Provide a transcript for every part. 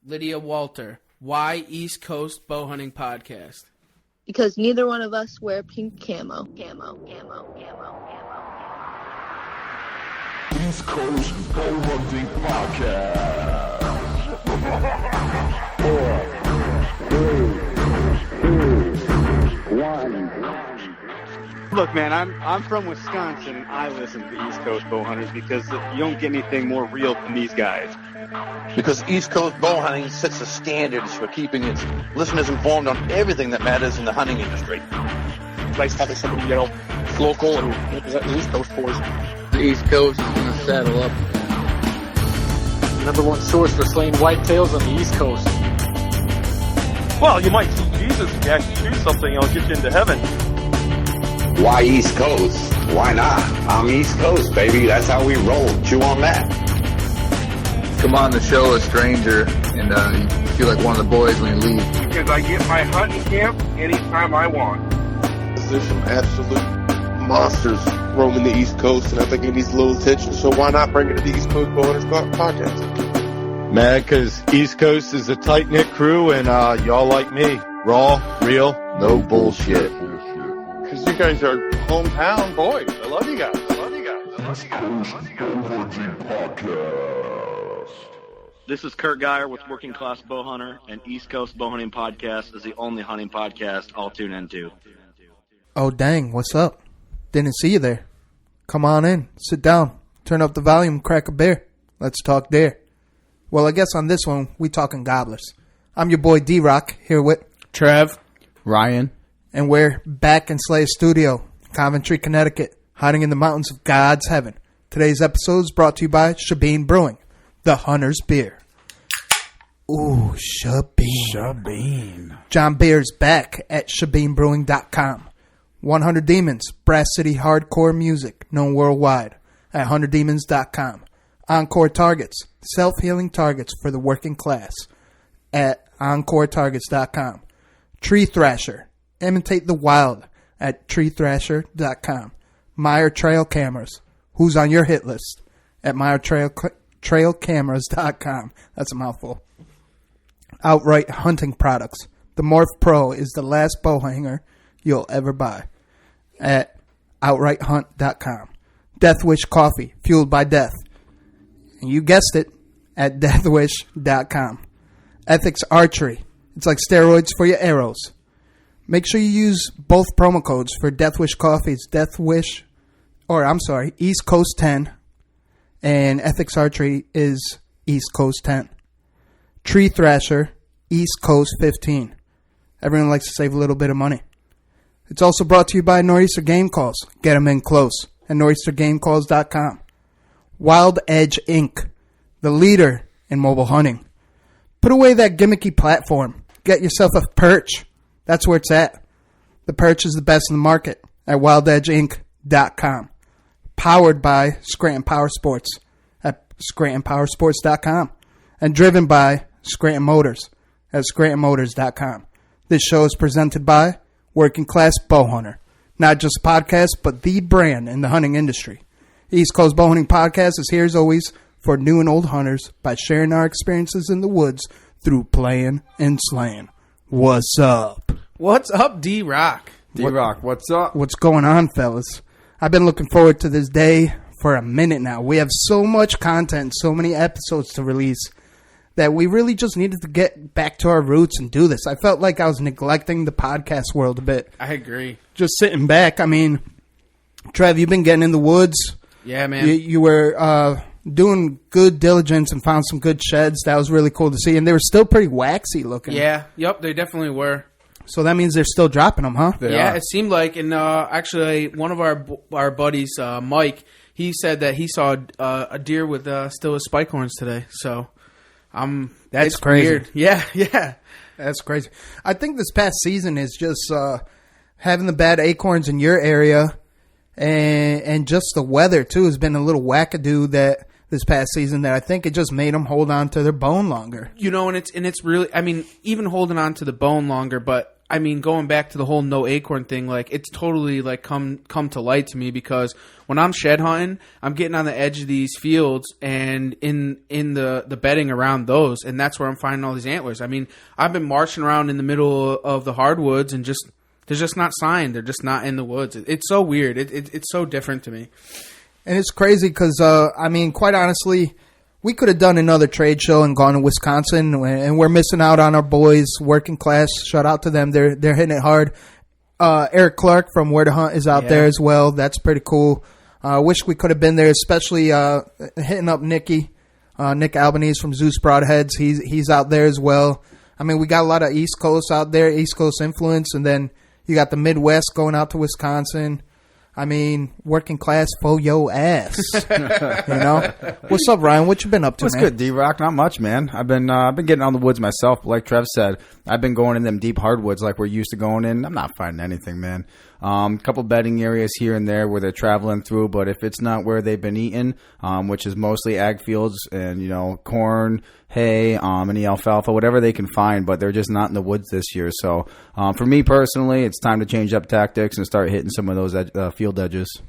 Lydia Walter. Why East Coast Bow Hunting Podcast? Because neither one of us wear pink camo. East Coast Bow Hunting Podcast. 4, 3, 2, 1. Look, man, I'm from Wisconsin. I listen to the East Coast bow hunters because you don't get anything more real than these guys. Because East Coast bow hunting sets the standards for keeping its listeners informed on everything that matters in the hunting industry. It's nice having somebody, local and represent the East Coast boys. The East Coast is going to saddle up. Number one source for slaying whitetails on the East Coast. Well, you might see Jesus if you actually do something, it'll get you into heaven. Why East Coast? Why not? I'm East Coast, baby. That's how we roll. Chew on that. Come on the show, a stranger, and you feel like one of the boys when you leave. Because I get my hunting camp anytime I want. There's some absolute monsters roaming the East Coast, and I think it needs a little attention, so why not bring it to the East Coast Bow Hunters Podcast? Man, because East Coast is a tight-knit crew, and y'all like me. Raw, real, no bullshit. Because you guys are hometown boys. I love you guys. East Coast Bow Hunting Podcast. This is Kurt Geyer with Working Class Bow Hunter, and East Coast Bow Hunting Podcast is the only hunting podcast I'll tune into. Oh, dang. What's up? Didn't see you there. Come on in. Sit down. Turn up the volume. Crack a beer. Let's talk deer. Well, I guess on this one, we talking gobblers. I'm your boy D-Rock, here with Trev. Ryan. And we're back in Slayer Studio, Coventry, Connecticut, hiding in the mountains of God's heaven. Today's episode is brought to you by Shabeen Brewing, the Hunter's Beer. Ooh, Shabeen. John Beer's back at ShabeenBrewing.com. 100 Demons, Brass City hardcore music, known worldwide, at 100demons.com. Encore Targets, self-healing targets for the working class, at EncoreTargets.com. Tree Thrasher, imitate the wild, at TreeThrasher.com. Meyer Trail Cameras, who's on your hit list, at MeyerTrailCameras.com. That's a mouthful. Outright Hunting Products, the Morph Pro is the last bow hanger you'll ever buy, at OutrightHunt.com. Death Wish Coffee, fueled by death, and you guessed it, at DeathWish.com. Ethics Archery, it's like steroids for your arrows. Make sure you use both promo codes for Death Wish Coffee's East Coast 10, and Ethics Archery is East Coast 10. Tree Thrasher, East Coast 15. Everyone likes to save a little bit of money. It's also brought to you by Nor'easter Game Calls. Get them in close at nor'eastergamecalls.com. Wild Edge Inc., the leader in mobile hunting. Put away that gimmicky platform. Get yourself a perch. That's where it's at. The perch is the best in the market at wildedgeinc.com. Powered by Scranton Power Sports at scrantonpowersports.com. And driven by Scranton Motors at scrantonmotors.com. This show is presented by Working Class Bow Hunter. Not just a podcast, but the brand in the hunting industry. East Coast Bow Hunting Podcast is here as always for new and old hunters by sharing our experiences in the woods through playing and slaying. What's up? What's up, D-Rock? D-Rock, what's up? What's going on, fellas? I've been looking forward to this day for a minute now. We have so much content, so many episodes to release that we really just needed to get back to our roots and do this. I felt like I was neglecting the podcast world a bit. I agree. Just sitting back. I mean, Trev, you've been getting in the woods. Yeah, man. You were doing good diligence and found some good sheds. That was really cool to see. And they were still pretty waxy looking. Yeah. Yep, they definitely were. So that means they're still dropping them, huh? It seemed like. And actually, one of our buddies, Mike, he said that he saw a deer with still with spike horns today. So that's crazy. Weird. Yeah. That's crazy. I think this past season is just having the bad acorns in your area and just the weather, too, has been a little wackadoo that this past season that I think it just made them hold on to their bone longer. You know, and it's really, I mean, even holding on to the bone longer, but I mean, going back to the whole no acorn thing, like it's totally like come to light to me because when I'm shed hunting, I'm getting on the edge of these fields and in the bedding around those, and that's where I'm finding all these antlers. I mean, I've been marching around in the middle of the hardwoods and they're just not signed. They're just not in the woods. It's so weird. It's so different to me. And it's crazy because, I mean, quite honestly, we could have done another trade show and gone to Wisconsin, and we're missing out on our boys, working class. Shout out to them. They're hitting it hard. Eric Clark from Where to Hunt is out there as well. That's pretty cool. Wish we could have been there, especially hitting up Nick Albanese from Zeus Broadheads. He's out there as well. I mean, we got a lot of East Coast out there, East Coast influence, and then you got the Midwest going out to Wisconsin. I mean, working class for your ass. You know? What's up, Ryan? What you been up to, What's man? good, D-Rock? Not much, man. I've been getting on the woods myself. Like Trev said, I've been going in them deep hardwoods like we're used to going in. I'm not finding anything, man. A couple bedding areas here and there where they're traveling through, but if it's not where they've been eating, which is mostly ag fields and, you know, corn, hay, any alfalfa, whatever they can find, but they're just not in the woods this year. So for me personally, it's time to change up tactics and start hitting some of those field edges.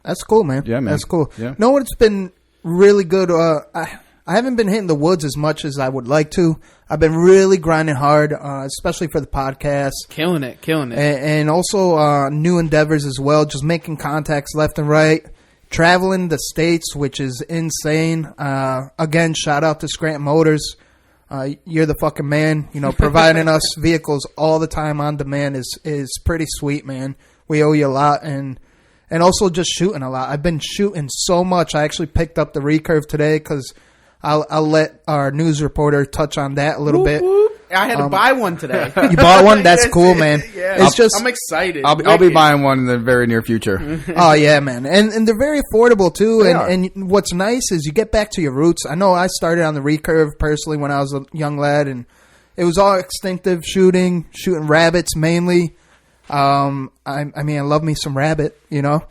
That's cool, man. Yeah, man. That's cool. Yeah. Know what? It's been really good. I haven't been hitting the woods as much as I would like to. I've been really grinding hard, especially for the podcast. Killing it. And also new endeavors as well, just making contacts left and right. Traveling the states, which is insane. Again, shout out to Scranton Motors. You're the fucking man. You know, providing us vehicles all the time on demand is pretty sweet, man. We owe you a lot, and also just shooting a lot. I've been shooting so much. I actually picked up the recurve today because I'll let our news reporter touch on that a little bit. I had to buy one today. You bought one? That's cool, man. Yeah. I'm excited. I'll be buying one in the very near future. Oh, yeah, man. And they're very affordable, too. And what's nice is you get back to your roots. I know I started on the recurve personally when I was a young lad, and it was all instinctive shooting rabbits mainly. I mean, I love me some rabbit, you know.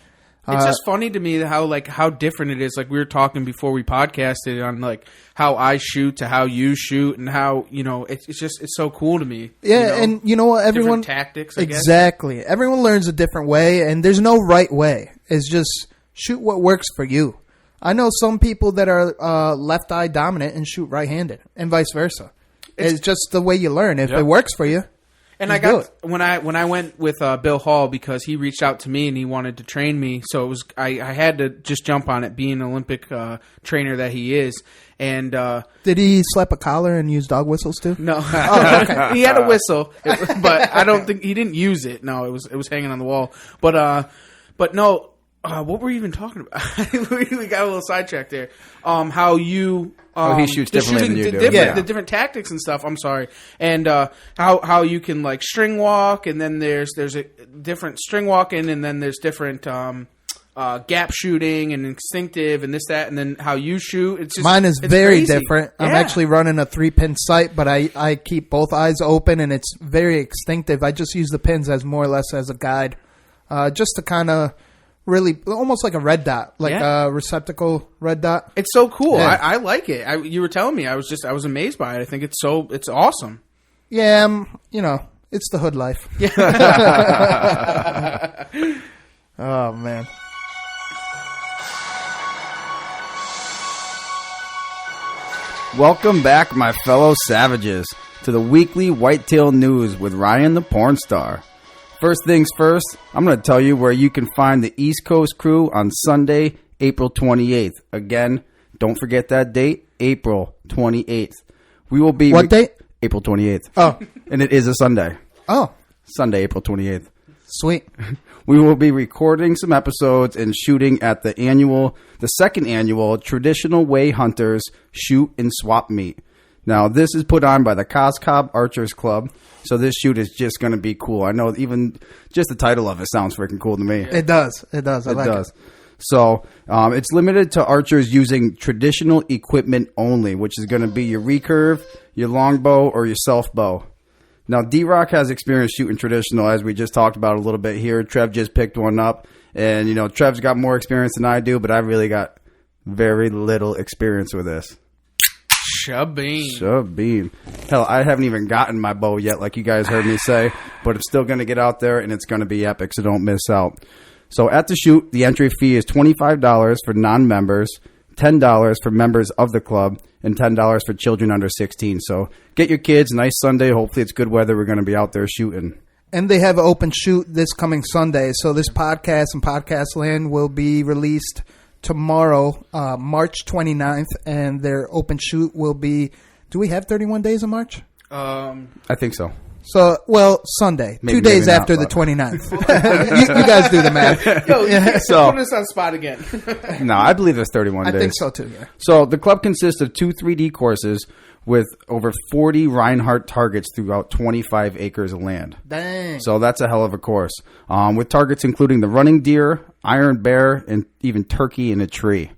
It's just funny to me how different it is. Like we were talking before we podcasted on like how I shoot to how you shoot and how, you know, it's so cool to me. Yeah, you know? and you know what? Everyone different tactics. I exactly. guess. Everyone learns a different way, and there's no right way. It's just shoot what works for you. I know some people that are left eye dominant and shoot right handed, and vice versa. It's just the way you learn. If it works for you. And I got when I went with Bill Hall because he reached out to me and he wanted to train me, so it was I had to just jump on it, being an Olympic trainer that he is. And did he slap a collar and use dog whistles too? No, okay. He had a whistle, but I don't think he didn't use it. No, it was hanging on the wall. But no. What were we even talking about? We got a little sidetracked there. How you he shoots differently than you do. The different tactics and stuff. I'm sorry. And how you can like string walk, and then there's a different string walking, and then there's different gap shooting and instinctive and this that, and then how you shoot. It's just, mine is very crazy. different. I'm actually running a 3-pin sight, but I keep both eyes open, and it's very instinctive. I just use the pins as more or less as a guide, just to kind of. Really, almost like a red dot, like a receptacle red dot. It's so cool. Yeah. I like it. You were telling me, I was amazed by it. I think it's awesome. Yeah, you know, it's the hood life. Yeah. Oh man. Welcome back, my fellow savages, to the weekly Whitetail News with Ryan the Pornstar. First things first, I'm going to tell you where you can find the East Coast crew on Sunday, April 28th. Again, don't forget that date, April 28th. We will be... What date? April 28th. Oh. And it is a Sunday. Oh. Sunday, April 28th. Sweet. We will be recording some episodes and shooting at the second annual Traditional Way Hunters Shoot and Swap Meet. Now, this is put on by the Coscob Archers Club, so this shoot is just going to be cool. I know even just the title of it sounds freaking cool to me. It does. I like it. So, it's limited to archers using traditional equipment only, which is going to be your recurve, your longbow, or your self-bow. Now, D-Rock has experience shooting traditional, as we just talked about a little bit here. Trev just picked one up, and, you know, Trev's got more experience than I do, but I've really got very little experience with this. Shabbean. Hell, I haven't even gotten my bow yet, like you guys heard me say, but I'm still going to get out there, and it's going to be epic, so don't miss out. So at the shoot, the entry fee is $25 for non-members, $10 for members of the club, and $10 for children under 16. So get your kids. Nice Sunday. Hopefully it's good weather. We're going to be out there shooting. And they have an open shoot this coming Sunday. So this podcast and Podcast Land will be released tomorrow, March 29th, and their open shoot will be, do we have 31 days in March? I think so. So, well, Sunday, Maybe, 2 days maybe not, after the but- 29th. you guys do the math. Yo, you can't So- put us on spot again. No, I believe there's 31 I days. think so too, yeah. So the club consists of 2 3D courses with over 40 Reinhardt targets throughout 25 acres of land. Dang. So that's a hell of a course. With targets including the running deer, iron bear, and even turkey in a tree.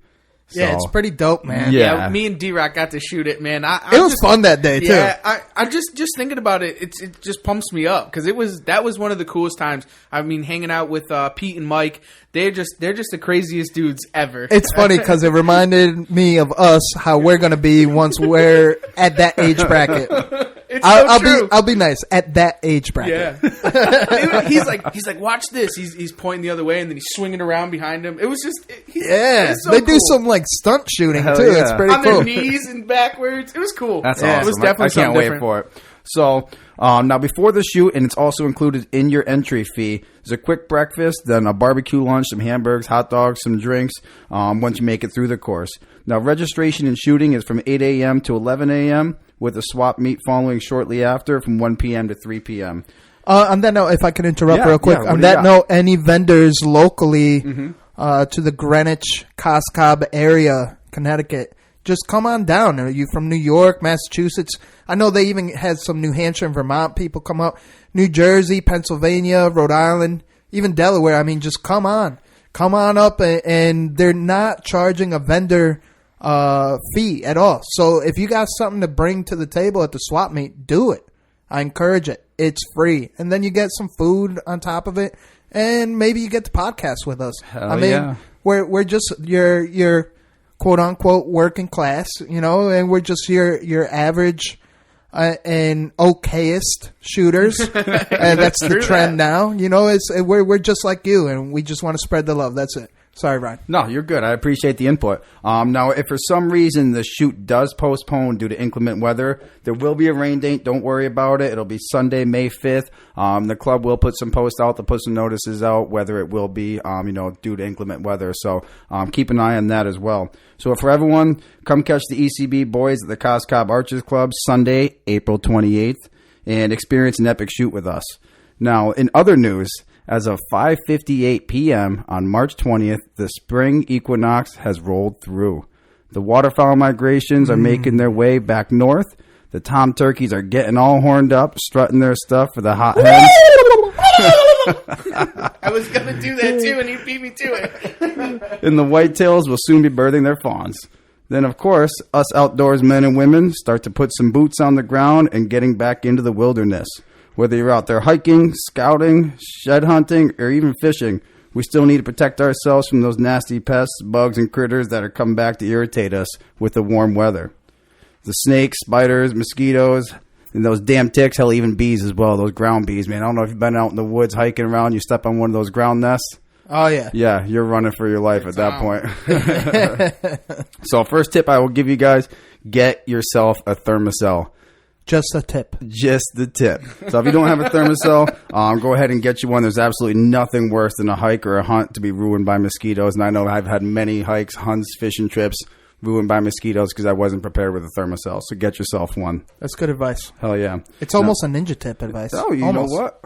Yeah, So- it's pretty dope, man. Yeah. Me and D-Rock got to shoot it, man. It was fun that day, too. Yeah, I just thinking about it, it just pumps me up because that was one of the coolest times. I mean, hanging out with Pete and Mike, they're just the craziest dudes ever. It's funny because it reminded me of us, how we're going to be once we're at that age bracket. It's so true. I'll be nice at that age bracket. Yeah. he's like, watch this. He's pointing the other way, and then he's swinging around behind him. It was just, Yeah, it's so they do cool. some like stunt shooting Hell too. yeah. It's pretty on cool. their knees and backwards. It was cool. That's Yeah, awesome. It was definitely I can't something wait different. for it. So now before the shoot, and it's also included in your entry fee, there's a quick breakfast, then a barbecue lunch, some hamburgers, hot dogs, some drinks once you make it through the course. Now registration and shooting is from 8 a.m. to 11 a.m. with a swap meet following shortly after from 1 p.m. to 3 p.m. On that note, if I can interrupt Yeah, real quick. yeah, what On do you that got? note, any vendors locally to the Greenwich, Coscob area, Connecticut, just come on down. Are you from New York, Massachusetts? I know they even had some New Hampshire and Vermont people come up. New Jersey, Pennsylvania, Rhode Island, even Delaware. I mean, just come on. Come on up, and they're not charging a vendor fee at all. So if you got something to bring to the table at the swap meet, do it. I encourage it. It's free. And then you get some food on top of it, and maybe you get the podcast with us. Hell I mean, yeah. we're just your quote unquote working class, and we're just your average and okayest shooters. And that's the True trend now. We're just like you, and we just want to spread the love. That's it. Sorry, Ryan. No, you're good. I appreciate the input. Now, if for some reason the shoot does postpone due to inclement weather, there will be a rain date. Don't worry about it. It'll be Sunday, May 5th. The club will put some posts out to put some notices out, whether it will be, due to inclement weather. So keep an eye on that as well. So for everyone, come catch the ECB boys at the Coscob Archers Club Sunday, April 28th, and experience an epic shoot with us. Now, in other news, as of 5:58 p.m. on March 20th, the spring equinox has rolled through. The waterfowl migrations are making their way back north. The tom turkeys are getting all horned up, strutting their stuff for the hot hens. I was going to do that too, and he beat me to it. And the whitetails will soon be birthing their fawns. Then, of course, us outdoors men and women start to put some boots on the ground and getting back into the wilderness. Whether you're out there hiking, scouting, shed hunting, or even fishing, we still need to protect ourselves from those nasty pests, bugs, and critters that are coming back to irritate us with the warm weather. The snakes, spiders, mosquitoes, and those damn ticks, hell, even bees as well, those ground bees, man. I don't know if you've been out in the woods hiking around, you step on one of those ground nests. Oh, yeah. Yeah, you're running for your life at that point. So first tip I will give you guys, get yourself a thermocell. Just a tip. Just the tip. So if you don't have a thermocell, go ahead and get you one. There's absolutely nothing worse than a hike or a hunt to be ruined by mosquitoes. And I know I've had many hikes, hunts, fishing trips ruined by mosquitoes because I wasn't prepared with a thermocell. So get yourself one. That's good advice. Hell yeah. It's almost a ninja tip advice. Oh, you almost. know what?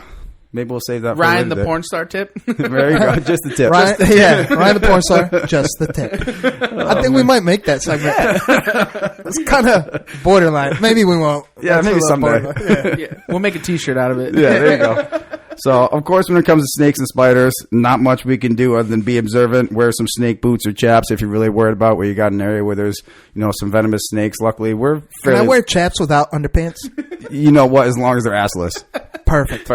Maybe we'll save that for Ryan the later. porn star tip. There you go. Just the tip. Ryan the porn star. Just the tip. I think we might make that segment. It's kind of borderline. Maybe we won't. Yeah, That's maybe a little someday. borderline. Yeah, we'll make a T-shirt out of it. Yeah, there you go. So, of course, when it comes to snakes and spiders, not much we can do other than be observant, wear some snake boots or chaps if you're really worried about where you got an area where there's, some venomous snakes. Luckily, we're Can fairly... I wear chaps without underpants? You know what? As long as they're assless. Perfect.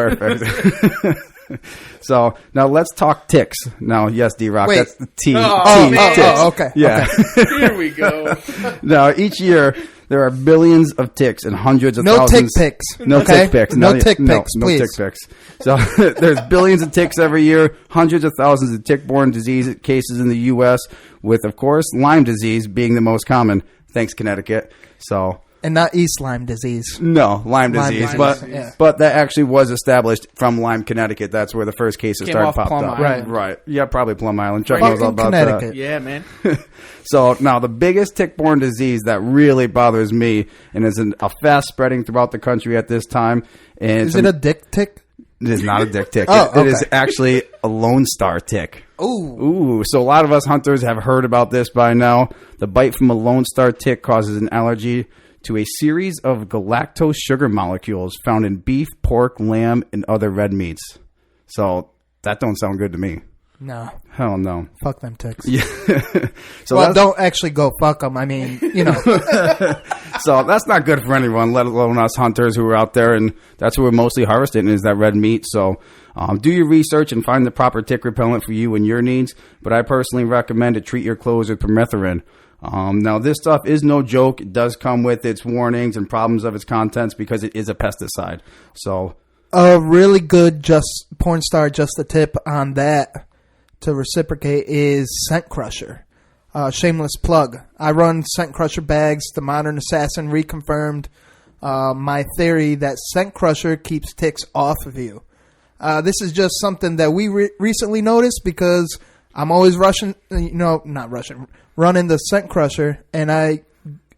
So, now let's talk ticks. Now, yes, D-Rock, Wait. that's the T. Oh, T, man. ticks. Oh, okay. Yeah. Here we go. Now, each year, There are billions of ticks and hundreds of No thousands. tick pics. No Okay? tick pics. No tick pics, no please. tick pics. So there's billions of ticks every year, hundreds of thousands of tick-borne disease cases in the U.S., with, of course, Lyme disease being the most common. Thanks, Connecticut. So... And not East Lyme disease. No, Lyme disease. Yeah. But that actually was established from Lyme, Connecticut. That's where the first cases Came started off popped Plum up. Island. Right. Yeah, probably Plum Island. Chuck Fucking knows all about Connecticut. Yeah, man. that. So now the biggest tick-borne disease that really bothers me and is a fast spreading throughout the country at this time. And Is it a dick tick? It is not a dick tick. Oh, It is okay. actually a Lone Star tick. Ooh. So a lot of us hunters have heard about this by now. The bite from a Lone Star tick causes an allergy to a series of galactose sugar molecules found in beef, pork, lamb, and other red meats. So that don't sound good to me. No. Hell no. Fuck them ticks. Yeah. So well, don't actually go fuck them. I mean, you know. So that's not good for anyone, let alone us hunters who are out there, and that's what we're mostly harvesting is that red meat. So do your research and find the proper tick repellent for you and your needs. But I personally recommend to treat your clothes with permethrin. Now, this stuff is no joke. It does come with its warnings and problems of its contents because it is a pesticide. So A really good porn star, just a tip on that to reciprocate is Scent Crusher. Shameless plug. I run Scent Crusher bags. The Modern Assassin reconfirmed my theory that Scent Crusher keeps ticks off of you. This is just something that we recently noticed because I'm always running the Scent Crusher, and I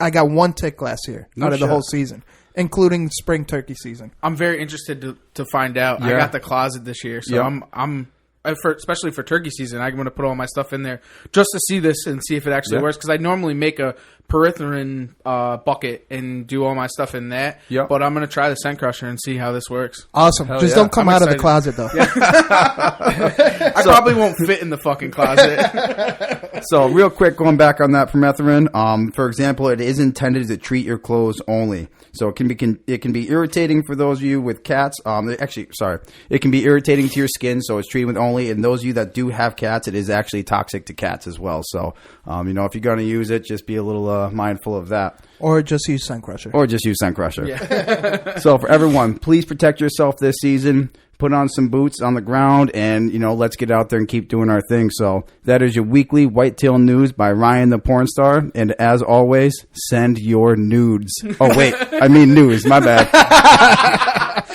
got one tick last year out of the whole season, including spring turkey season. I'm very interested to find out. Yeah. I got the closet this year, so I'm especially for turkey season, I'm going to put all my stuff in there just to see this and see if it actually works. Because I normally make a permethrin bucket and do all my stuff in that. Yep. But I'm going to try the Scent Crusher and see how this works. Awesome. Hell Just yeah. don't come I'm out of the excited. closet, though. I probably won't fit in the fucking closet. So real quick, going back on that permethrin, for example, it is intended to treat your clothes only. So it can be irritating for those of you with cats. It can be irritating to your skin, so it's treatment only. And those of you that do have cats, it is actually toxic to cats as well. So, if you're going to use it, just be a little mindful of that. Or just use Scent Crusher. Or just use Scent Crusher. Yeah. So for everyone, please protect yourself this season. Put on some boots on the ground and, let's get out there and keep doing our thing. So that is your weekly Whitetail News by Ryan.ThePornStar. And as always, send your nudes. Oh, wait. I mean news. My bad.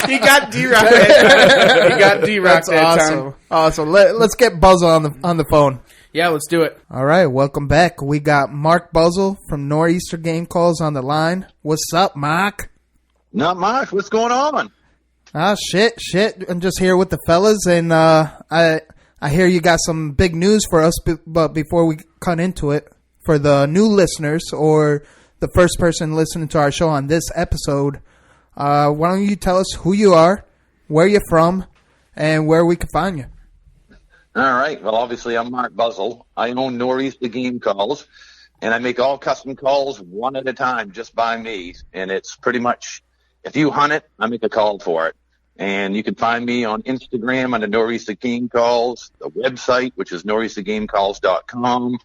He got D-Rock that time. Awesome. Let's get Buzzell on the phone. Yeah, let's do it. All right, welcome back. We got Mark Buzzell from Nor'easter Game Calls on the line. What's up, Mark? Not much. What's going on? Shit. I'm just here with the fellas, and I hear you got some big news for us. But before we cut into it, for the new listeners or the first person listening to our show on this episode, why don't you tell us who you are, where you're from, and where we can find you? All right. Well, obviously, I'm Mark Buzzell. I own Nor'easter Game Calls, and I make all custom calls one at a time just by me. And it's pretty much, if you hunt it, I make a call for it. And you can find me on Instagram under Nor'easter Game Calls, the website, which is nor'eastergamecalls.com.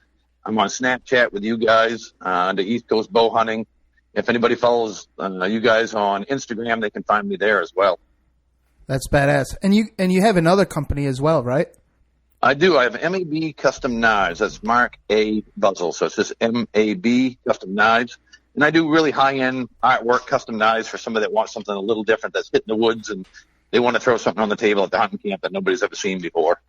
I'm on Snapchat with you guys under East Coast Bow Hunting. If anybody follows you guys on Instagram, they can find me there as well. That's badass. And you have another company as well, right? I do. I have MAB Custom Knives. That's Mark A. Buzzell. So it's just MAB Custom Knives. And I do really high-end artwork custom knives for somebody that wants something a little different that's hitting the woods and they want to throw something on the table at the hunting camp that nobody's ever seen before.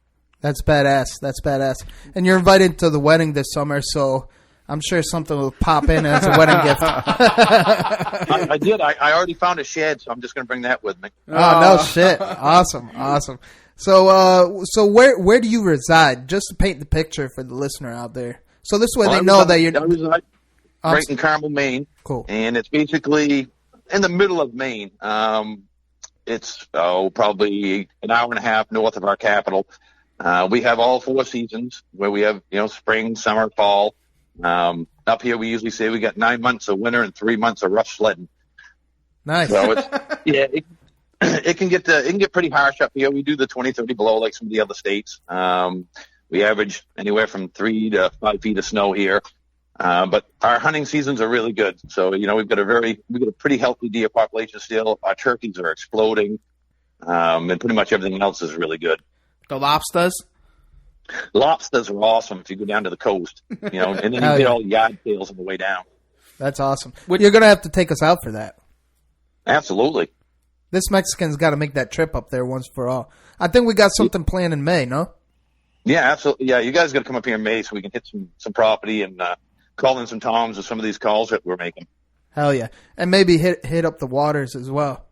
That's badass. And you're invited to the wedding this summer, so I'm sure something will pop in as a wedding gift. I did. I already found a shed, so I'm just going to bring that with me. Oh, no shit. Awesome. So where do you reside? Just to paint the picture for the listener out there. So this way they know that you're... I reside right in Carmel, Maine. Cool. And it's basically in the middle of Maine. It's probably an hour and a half north of our capital. We have all 4 seasons where we have, spring, summer, fall. Up here we usually say we got 9 months of winter and 3 months of rough sledding. Nice. So it's, it can get pretty harsh up here. We do the 20, 30 below like some of the other states. We average anywhere from 3 to 5 feet of snow here. But our hunting seasons are really good. So, you know, we've got a pretty healthy deer population still. Our turkeys are exploding. And pretty much everything else is really good. The lobsters? Lobsters are awesome if you go down to the coast, you know, and then you get all yard tails on the way down. That's awesome. You're going to have to take us out for that. Absolutely. This Mexican's got to make that trip up there once for all. I think we got something planned in May, no? Yeah, absolutely. Yeah, you guys got to come up here in May so we can hit some property and call in some toms with some of these calls that we're making. Hell yeah. And maybe hit up the waters as well.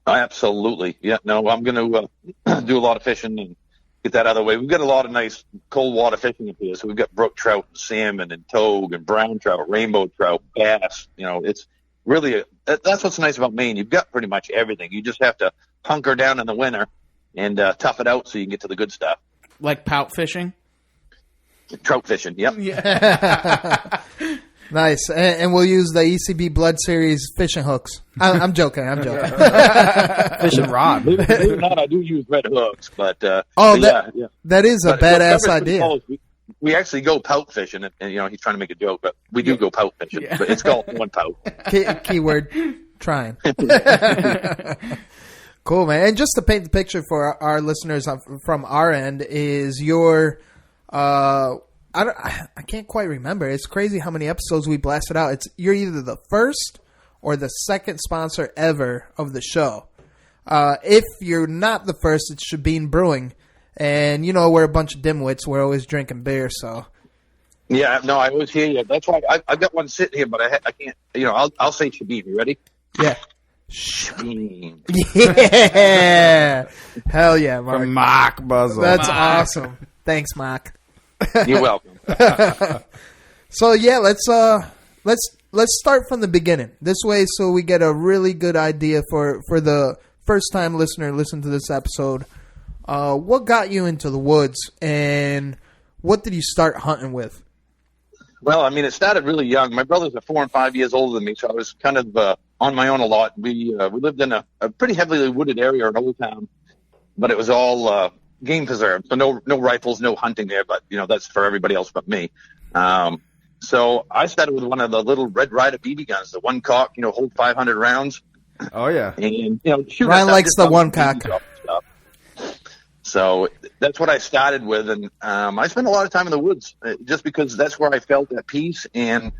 Absolutely. Yeah, no, I'm going to do a lot of fishing and get that out of the way. We've got a lot of nice cold water fishing up here. So we've got brook trout and salmon and togue and brown trout, rainbow trout, bass. You know, it's really that's what's nice about Maine. You've got pretty much everything. You just have to hunker down in the winter and tough it out so you can get to the good stuff. Like pout fishing? Trout fishing, yep. Yeah. Nice. And we'll use the ECB Blood Series fishing hooks. I'm joking. Fishing rod. Believe it or not, I do use red hooks, but that is a But badass idea. We actually go pout fishing, and you know he's trying to make a joke, but we do go pout fishing. Yeah. But it's called one pout. Keyword trying. Cool, man. And just to paint the picture for our listeners from our end is your I can't quite remember. It's crazy how many episodes we blasted out. You're either the first or the second sponsor ever of the show. If you're not the first, it's Shabine Brewing. And, you know, we're a bunch of dimwits. We're always drinking beer, so. Yeah, no, I always hear you. That's why I've got one sitting here, but I can't, you know, I'll say Shabine. You ready? Yeah. Shabine. Yeah. Hell yeah, Mark. From Mark Buzzell. That's awesome. Thanks, Mark. You're welcome. So yeah, let's start from the beginning. This way, so we get a really good idea for the first time listener listen to this episode. What got you into the woods, and what did you start hunting with? Well, I mean, it started really young. My brothers are 4 and 5 years older than me, so I was kind of on my own a lot. We lived in a pretty heavily wooded area in Old Town, but it was all game preserve, so no rifles, no hunting there. But you know, that's for everybody else but me. So I started with one of the little Red Ryder BB guns, the one cock, you know, hold 500 rounds. Oh yeah, and you know, Ryan likes the one cock. So that's what I started with, and I spent a lot of time in the woods just because that's where I felt at peace. And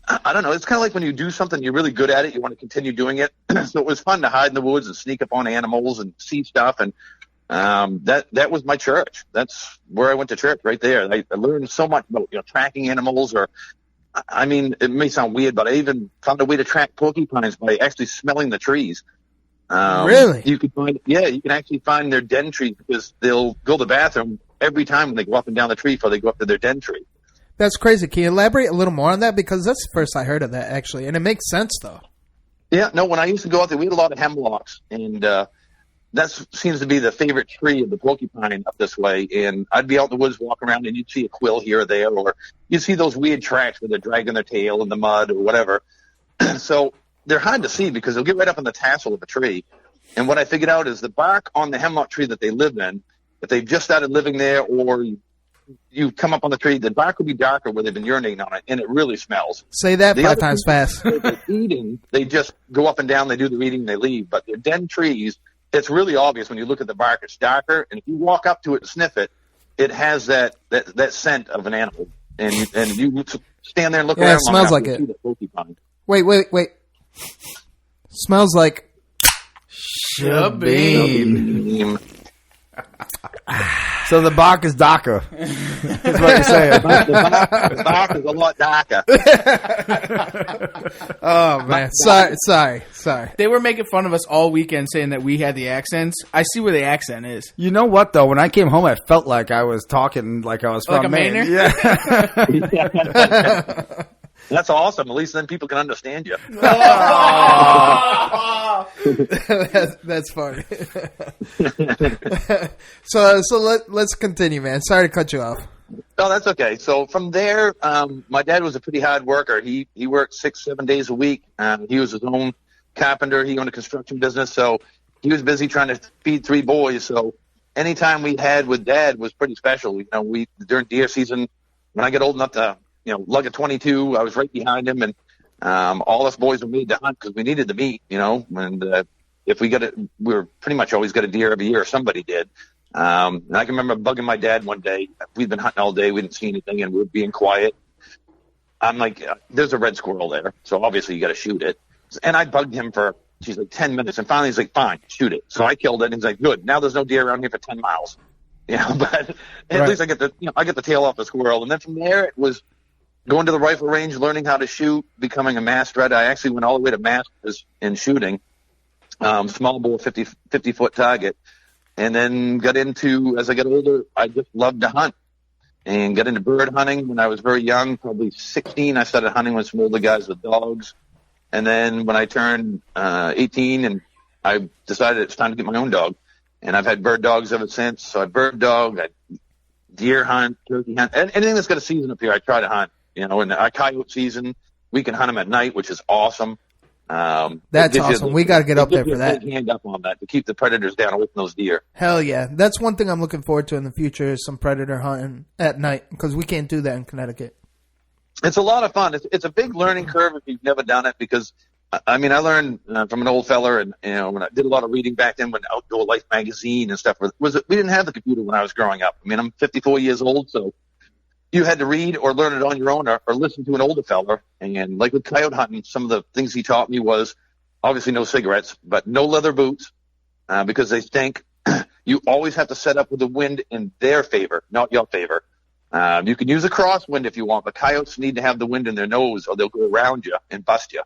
I don't know, it's kind of like when you do something, you're really good at it, you want to continue doing it. So it was fun to hide in the woods and sneak up on animals and see stuff. And that was my church. That's where I went to church, right there. I learned so much about, you know, tracking animals, or I mean, it may sound weird, but I even found a way to track porcupines by actually smelling the trees. Really? You can actually find their den tree because they'll go to the bathroom every time when they go up and down the tree before they go up to their den tree. That's crazy. Can you elaborate a little more on that? Because that's the first I heard of that, actually. And it makes sense, though. Yeah, no, when I used to go out there, we had a lot of hemlocks, and that seems to be the favorite tree of the porcupine up this way. And I'd be out in the woods, walk around, and you'd see a quill here or there, or you'd see those weird tracks where they're dragging their tail in the mud or whatever. So they're hard to see because they'll get right up on the tassel of a tree. And what I figured out is the bark on the hemlock tree that they live in, if they've just started living there or you come up on the tree, the bark will be darker where they've been urinating on it, and it really smells. Say that 5 times fast. They're eating, they just go up and down, they do the eating, they leave. But their den trees, it's really obvious when you look at the bark, it's darker. And if you walk up to it and sniff it, it has that scent of an animal. And you stand there and look around. Yeah, it smells like it. Wait. Smells like Shabine. So the bark is darker. That's what you're saying. The bark is a lot darker. Oh man, sorry. They were making fun of us all weekend, saying that we had the accents. I see where the accent is. You know what though? When I came home, I felt like I was talking like I was from Maine. Yeah. That's awesome. At least then people can understand you. That's funny. So let's continue, man. Sorry to cut you off. No, that's okay. So from there, my dad was a pretty hard worker. He worked 6-7 days a week. He was his own carpenter. He owned a construction business, so he was busy trying to feed 3 boys. So any time we had with Dad was pretty special. You know, during deer season, when I get old enough to lug of 22. I was right behind him, and all us boys were made to hunt because we needed the meat, and if we we were pretty much always got a deer every year, or somebody did. And I can remember bugging my dad one day. We'd been hunting all day. We didn't see anything, and we were being quiet. I'm like, there's a red squirrel there, so obviously you got to shoot it. And I bugged him for, 10 minutes, and finally he's like, fine, shoot it. So I killed it, and he's like, good. Now there's no deer around here for 10 miles. But at least I get the tail off the squirrel. And then from there, it was going to the rifle range, learning how to shoot, becoming a master. I actually went all the way to masters in shooting, small bore 50-foot target. And then got into, as I got older, I just loved to hunt. And got into bird hunting when I was very young, probably 16. I started hunting with some older guys with dogs. And then when I turned 18, and I decided it's time to get my own dog. And I've had bird dogs ever since. So I bird dog, I deer hunt, turkey hunt, anything that's got a season up here, I try to hunt. And our coyote season, we can hunt them at night, which is awesome. That's awesome. We got to get up there for that. Hand up on that to keep the predators down away from those deer. Hell yeah. That's one thing I'm looking forward to in the future is some predator hunting at night because we can't do that in Connecticut. It's a lot of fun. It's a big learning curve if you've never done it because, I learned from an old fella and, when I did a lot of reading back then when Outdoor Life magazine and stuff we didn't have the computer when I was growing up. I'm 54 years old, so you had to read or learn it on your own or listen to an older fella. And like with coyote hunting, some of the things he taught me was obviously no cigarettes, but no leather boots because they stink. You always have to set up with the wind in their favor, not your favor. You can use a crosswind if you want, but coyotes need to have the wind in their nose or they'll go around you and bust you.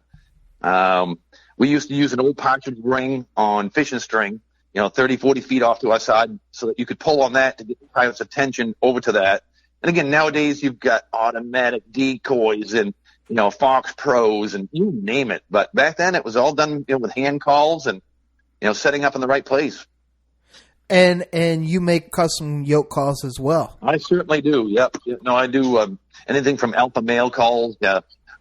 We used to use an old partridge ring on fishing string, 30, 40 feet off to our side so that you could pull on that to get the coyote's attention over to that. And again, nowadays you've got automatic decoys and, Fox Pros and you name it. But back then it was all done with hand calls and, setting up in the right place. And you make custom yoke calls as well. I certainly do. Yep. No, I do anything from alpha male calls,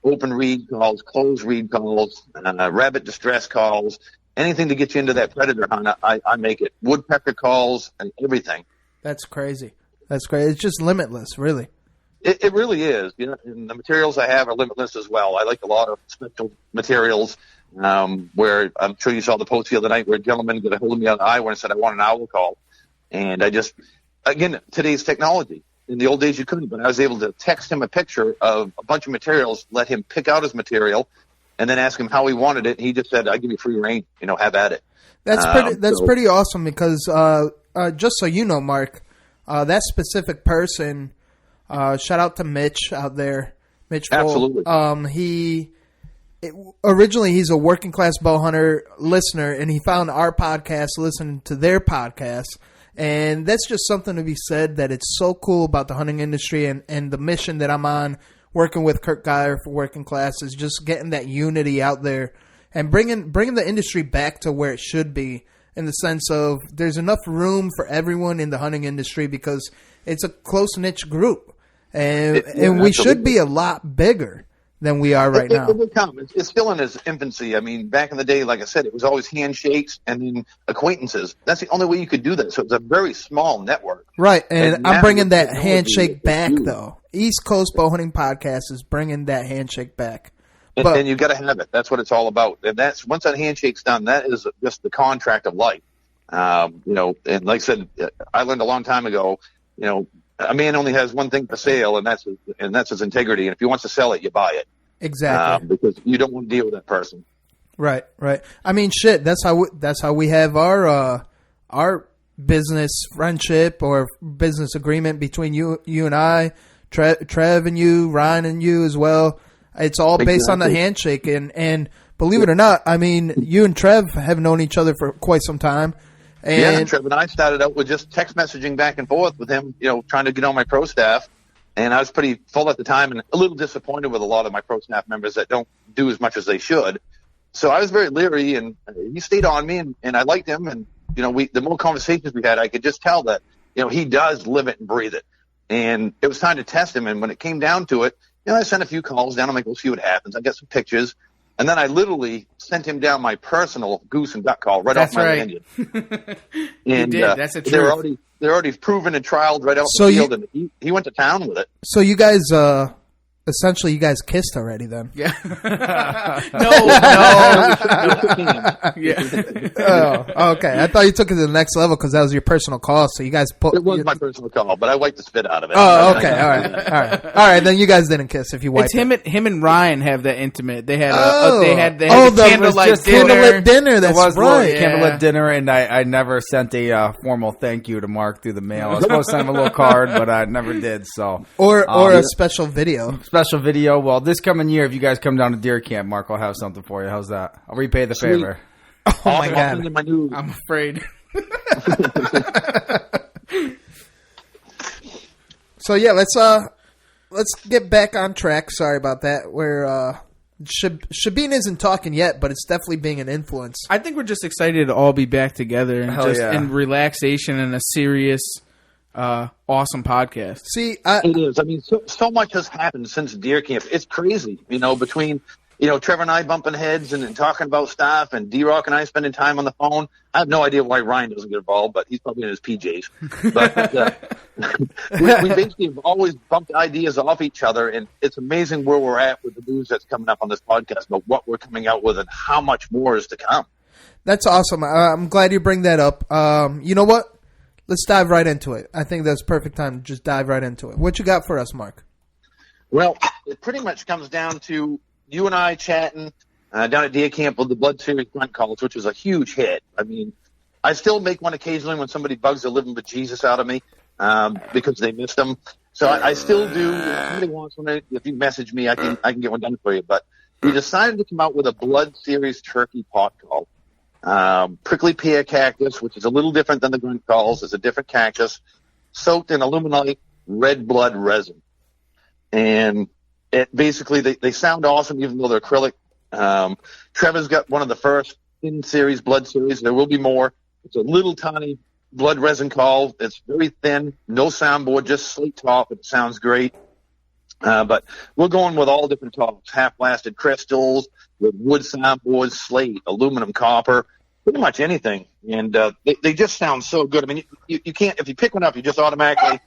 open reed calls, closed reed calls, rabbit distress calls, anything to get you into that predator hunt. I make it. Woodpecker calls and everything. That's crazy. That's great. It's just limitless, really. It really is. And the materials I have are limitless as well. I like a lot of special materials. Where I'm sure you saw the post the other night where a gentleman got a hold of me on Iowa and said, I want an owl call. And again, today's technology. In the old days, you couldn't, but I was able to text him a picture of a bunch of materials, let him pick out his material, and then ask him how he wanted it. And he just said, I give you free reign, have at it. That's pretty awesome because, just so you know, Mark, that specific person, shout out to Mitch out there. Mitch Cole. Absolutely. Originally, he's a working class bow hunter listener, and he found our podcast, listening to their podcast. And that's just something to be said that it's so cool about the hunting industry and the mission that I'm on, working with Kurt Geyer for Working Class, is just getting that unity out there and bringing the industry back to where it should be in the sense of there's enough room for everyone in the hunting industry because it's a close-knit group. And we should be a lot bigger than we are right now. It will come. It's still in its infancy. Back in the day, like I said, it was always handshakes and then acquaintances. That's the only way you could do that. So it's a very small network. Right, and I'm bringing that handshake back, though. East Coast Bow Hunting Podcast is bringing that handshake back. And you've got to have it. That's what it's all about. And once that handshake's done, that is just the contract of life. And like I said, I learned a long time ago, a man only has one thing for sale, and that's his integrity. And if he wants to sell it, you buy it. Exactly. Because you don't want to deal with that person. Right. Shit. That's how we have our business friendship or business agreement between you and I, Trev and you, Ryan and you as well. It's all based on the handshake, and believe it or not, you and Trev have known each other for quite some time. And Trev and I started out with just text messaging back and forth with him, trying to get on my pro staff. And I was pretty full at the time and a little disappointed with a lot of my pro staff members that don't do as much as they should. So I was very leery, and he stayed on me, and I liked him. And, the more conversations we had, I could just tell that, he does live it and breathe it. And it was time to test him. And when it came down to it, I sent a few calls down. I'm like, we'll see what happens. I got some pictures. And then I literally sent him down my personal goose and duck call right off my landing. And you did. That's a truth. They're already proven and trialed right out in the field, and he went to town with it. So you guys essentially you guys kissed already then. Yeah. No. Yeah. Oh, okay. I thought you took it to the next level because that was your personal call. So you guys put. It was my personal call, but I wiped the spit out of it. Oh, okay. All right. Then you guys didn't kiss if you wiped. It's him and Ryan have that intimate. They had the candlelight dinner. That's right. Candlelit dinner, and I never sent a formal thank you to Mark through the mail. I was supposed to send him a little card, but I never did. So or a special video. Special video. Well, this coming year, if you guys come down to deer camp, Mark, I'll have something for you. How's that? I'll repay the favor. Oh my God! I'm afraid. So yeah, let's get back on track. Sorry about that. Where Shabin isn't talking yet, but it's definitely being an influence. I think we're just excited to all be back together and in relaxation and a serious, awesome podcast. See, it is. I mean, so much has happened since deer camp. It's crazy, between Trevor and I bumping heads and talking about stuff, and D-Rock and I spending time on the phone. I have no idea why Ryan doesn't get involved, but he's probably in his PJs. But we basically have always bumped ideas off each other, and it's amazing where we're at with the news that's coming up on this podcast about what we're coming out with and how much more is to come. That's awesome. I'm glad you bring that up. You know what? Let's dive right into it. I think that's perfect time to just dive right into it. What you got for us, Mark? Well, it pretty much comes down to you and I chatting down at deer camp with the Blood Series grunt calls, which was a huge hit. I mean, I still make one occasionally when somebody bugs the living bejesus out of me because they missed them. So I still do. If somebody wants one, if you message me, I can get one done for you. But we decided to come out with a Blood Series turkey pot call. Prickly pear cactus, which is a little different than the grunt calls. It's a different cactus soaked in aluminite red blood resin. And it basically, they sound awesome even though they're acrylic. Trevor's got one of the first in-series Blood Series. There will be more. It's a little tiny blood resin call. It's very thin, no soundboard, just slate top. It sounds great. But we're going with all different tops, half-blasted crystals, with wood soundboards, slate, aluminum, copper, pretty much anything. And they just sound so good. I mean, you can't, if you pick one up, you just automatically...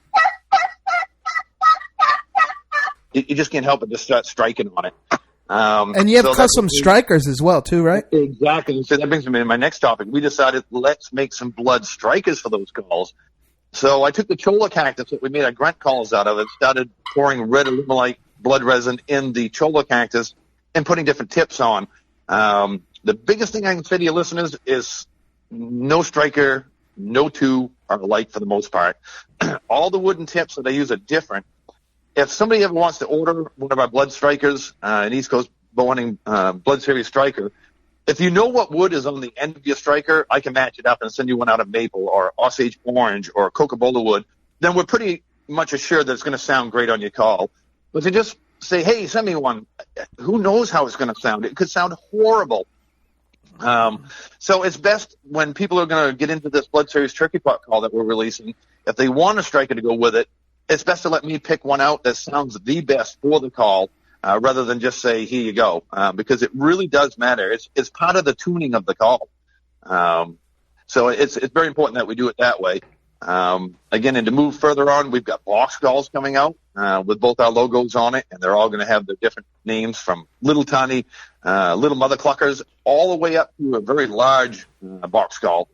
You just can't help but just start striking on it. And you have custom strikers as well, too, right? Exactly. So that brings me to my next topic. We decided let's make some blood strikers for those calls. So I took the cholla cactus that we made our grunt calls out of and started pouring red aluminite blood resin in the cholla cactus and putting different tips on. The biggest thing I can say to your listeners is no striker, no two are alike for the most part. All the wooden tips that I use are different. If somebody ever wants to order one of our blood strikers, an East Coast Bowhunting Blood Series striker, if you know what wood is on the end of your striker, I can match it up and send you one out of maple or Osage orange or Coca-Cola wood. Then we're pretty much assured that it's going to sound great on your call. But if you just say, hey, send me one, who knows how it's going to sound? It could sound horrible. So it's best when people are going to get into this Blood Series turkey pot call that we're releasing, if they want a striker to go with it, it's best to let me pick one out that sounds the best for the call, rather than just say, here you go, because it really does matter. It's part of the tuning of the call. So it's very important that we do it that way. Again, and to move further on, we've got box calls coming out with both our logos on it, and they're all going to have their different names from little tiny, little mother cluckers all the way up to a very large box call.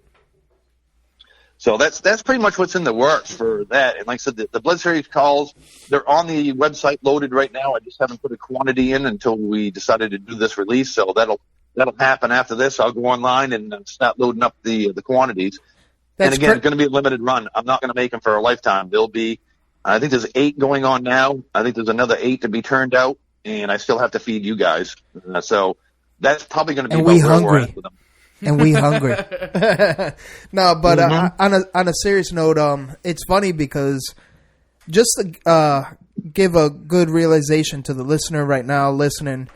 So that's pretty much what's in the works for that. And like I said, the Blood Series calls, they're on the website loaded right now. I just haven't put a quantity in until we decided to do this release. So that'll happen after this. I'll go online and start loading up the quantities. And again, it's going to be a limited run. I'm not going to make them for a lifetime. There'll be, I think there's 8 going on now. I think there's another 8 to be turned out, and I still have to feed you guys. So that's probably going to be about where we're at with them. And we hungry. No, but on a serious note, it's funny because just to give a good realization to the listener right now listening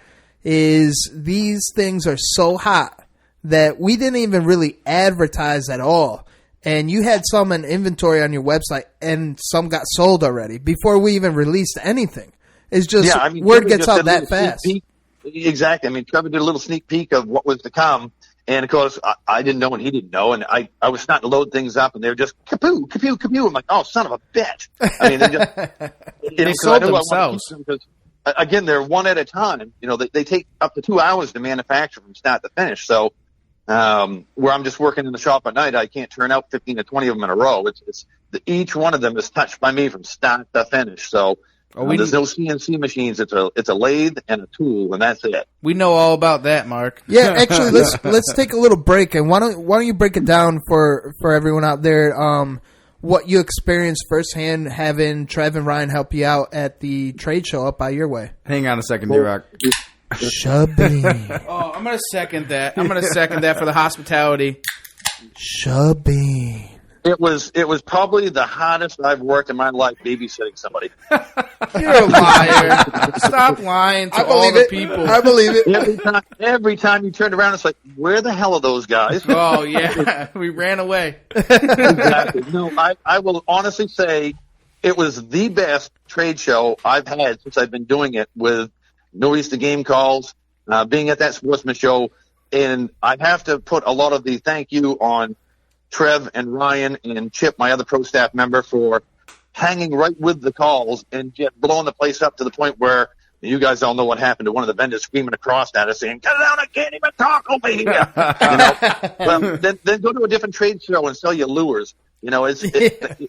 is these things are so hot that we didn't even really advertise at all. And you had some in inventory on your website and some got sold already before we even released anything. It's just word gets out that fast. Exactly. I mean, Trevor did a little sneak peek of what was to come. And, of course, I didn't know and he didn't know. And I was starting to load things up, and they were just kapoo, kapoo, kapoo. I'm like, oh, son of a bitch. I mean, they just... They sold themselves. again, they're one at a time. You know, they take up to 2 hours to manufacture from start to finish. So, where I'm just working in the shop at night, I can't turn out 15 to 20 of them in a row. Each one of them is touched by me from start to finish. So, there's no CNC machines. It's a lathe and a tool, and that's it. We know all about that, Mark. Yeah, actually, let's take a little break, and why don't you break it down for everyone out there? What you experienced firsthand having Trev and Ryan help you out at the trade show up by your way. Hang on a second, D-Rock. Shubby. Oh, I'm going to second that. I'm going to second that for the hospitality. Shubby. It was probably the hardest I've worked in my life babysitting somebody. You're a liar. Stop lying to all the people. I believe it. Every time you turned around, it's like, where the hell are those guys? Oh, yeah. We ran away. Exactly. No, I will honestly say it was the best trade show I've had since I've been doing it, with Northeast game calls, being at that sportsman show. And I have to put a lot of the thank you on Trev and Ryan and Chip, my other pro staff member, for hanging right with the calls and just blowing the place up to the point where you guys all know what happened to one of the vendors screaming across at us saying, "Get down, I can't even talk over here." Well, then go to a different trade show and sell your lures. You know, it's the